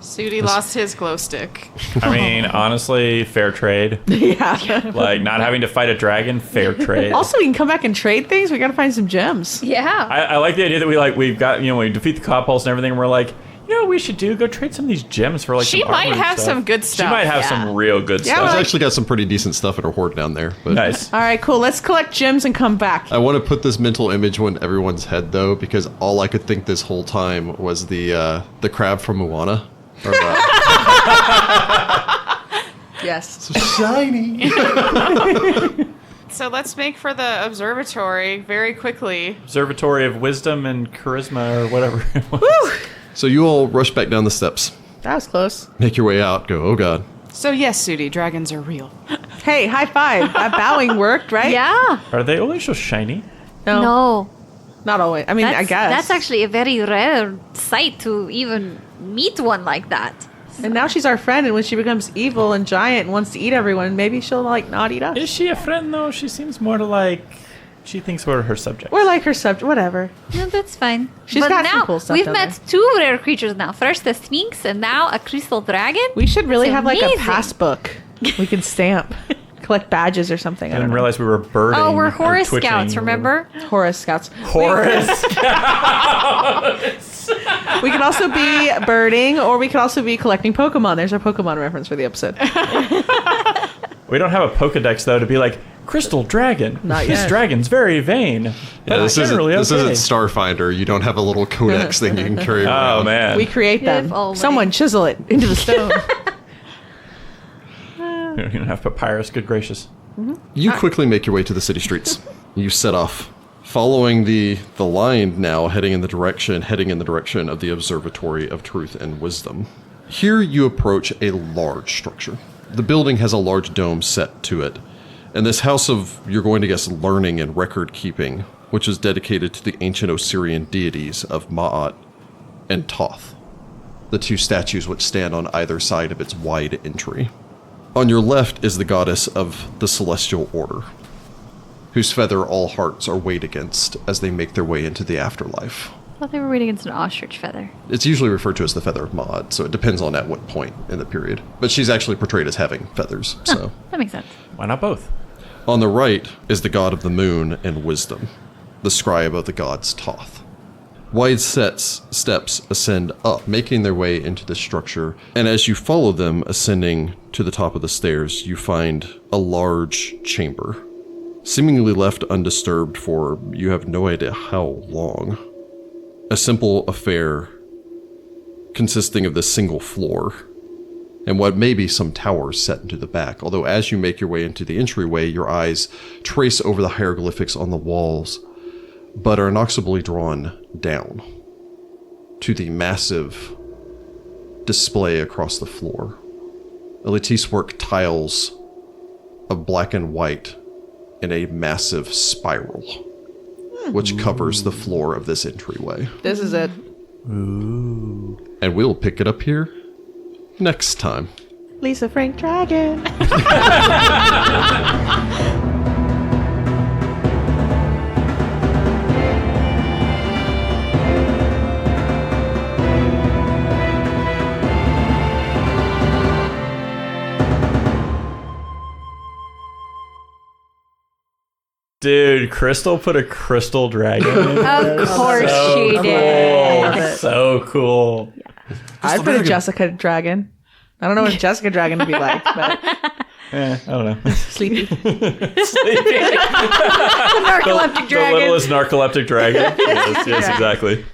Sudi lost his glow stick. I mean, honestly, fair trade. Yeah. Like, not having to fight a dragon, fair trade. Also, we can come back and trade things. We gotta find some gems. Yeah. I like the idea that we've got, we defeat the cop pulse and everything, and we're like, what we should do? Go trade some of these gems for like She some might armor and have stuff. some good stuff. She might have Yeah. some real good Yeah, stuff. She's like- actually got some pretty decent stuff in her hoard down there. But Nice. All right, cool. Let's collect gems and come back. I want to put this mental image on everyone's head, though, because all I could think this whole time was the crab from Moana. Or, Yes. so shiny. So let's make for the observatory very quickly. Observatory of Wisdom and Charisma or whatever it was. So you all rush back down the steps, That was close. make your way out, go, oh god. So yes, Sudi, dragons are real. Hey, high five. That bowing worked, right? Yeah. Are they always so shiny? No. Not always. I mean, I guess. That's actually a very rare sight to even meet one like that. And now she's our friend, and when she becomes evil and giant and wants to eat everyone, maybe she'll, not eat us. Is she a friend, though? She seems more to she thinks we're her subject. We're like her subject. Whatever. No, that's fine. She's but got now, some cool stuff we've down met there. 2 rare creatures now. First the Sphinx, and now a crystal dragon. We should really It's have, a amazing. pass book. We can stamp. Collect badges or something. I I don't didn't know. realize we were birding. Oh, we're or Horus twitching Scouts, or remember? Horus Scouts. Horus. We could also be birding, or we could also be collecting Pokemon. There's our Pokemon reference for the episode. We don't have a Pokedex, though, to be like, Crystal Dragon. Not This yet. dragon's very vain. Yeah, But this isn't generally okay. Starfinder. You don't have a little codex thing you can carry around. Oh, man. We create them. If only. Someone chisel it into the stone. You don't have papyrus, good gracious. You quickly make your way to the city streets. You set off, following the line now, heading in the direction of the Observatory of Truth and Wisdom. Here you approach a large structure. The building has a large dome set to it, And this house of, you're going to guess, learning and record keeping, which is dedicated to the ancient Osirian deities of Ma'at and Toth, the two statues which stand on either side of its wide entry. On your left is the goddess of the Celestial Order, whose feather all hearts are weighed against as they make their way into the afterlife. I thought they were waiting against an ostrich feather. It's usually referred to as the feather of Ma'at, so it depends on at what point in the period. But she's actually portrayed as having feathers, so... That makes sense. Why not both? On the right is the god of the moon and wisdom, the scribe of the gods Toth. Wide steps ascend up, making their way into the structure, and as you follow them ascending to the top of the stairs, you find a large chamber, seemingly left undisturbed for you have no idea how long. A simple affair consisting of this single floor, and what may be some towers set into the back, although as you make your way into the entryway, your eyes trace over the hieroglyphics on the walls, but are inexorably drawn down to the massive display across the floor. A lattice-work tiles of black and white in a massive spiral, which covers the floor of this entryway. This is it. Ooh. And we'll pick it up here next time. Lisa Frank Dragon. Dude, Crystal put a crystal dragon in. Of course she cool. did. So cool. I put a Jessica Dragon. I don't know what a Jessica Dragon would be like, but I don't know. sleepy. Narcoleptic The dragon. littlest narcoleptic dragon. Yes, exactly.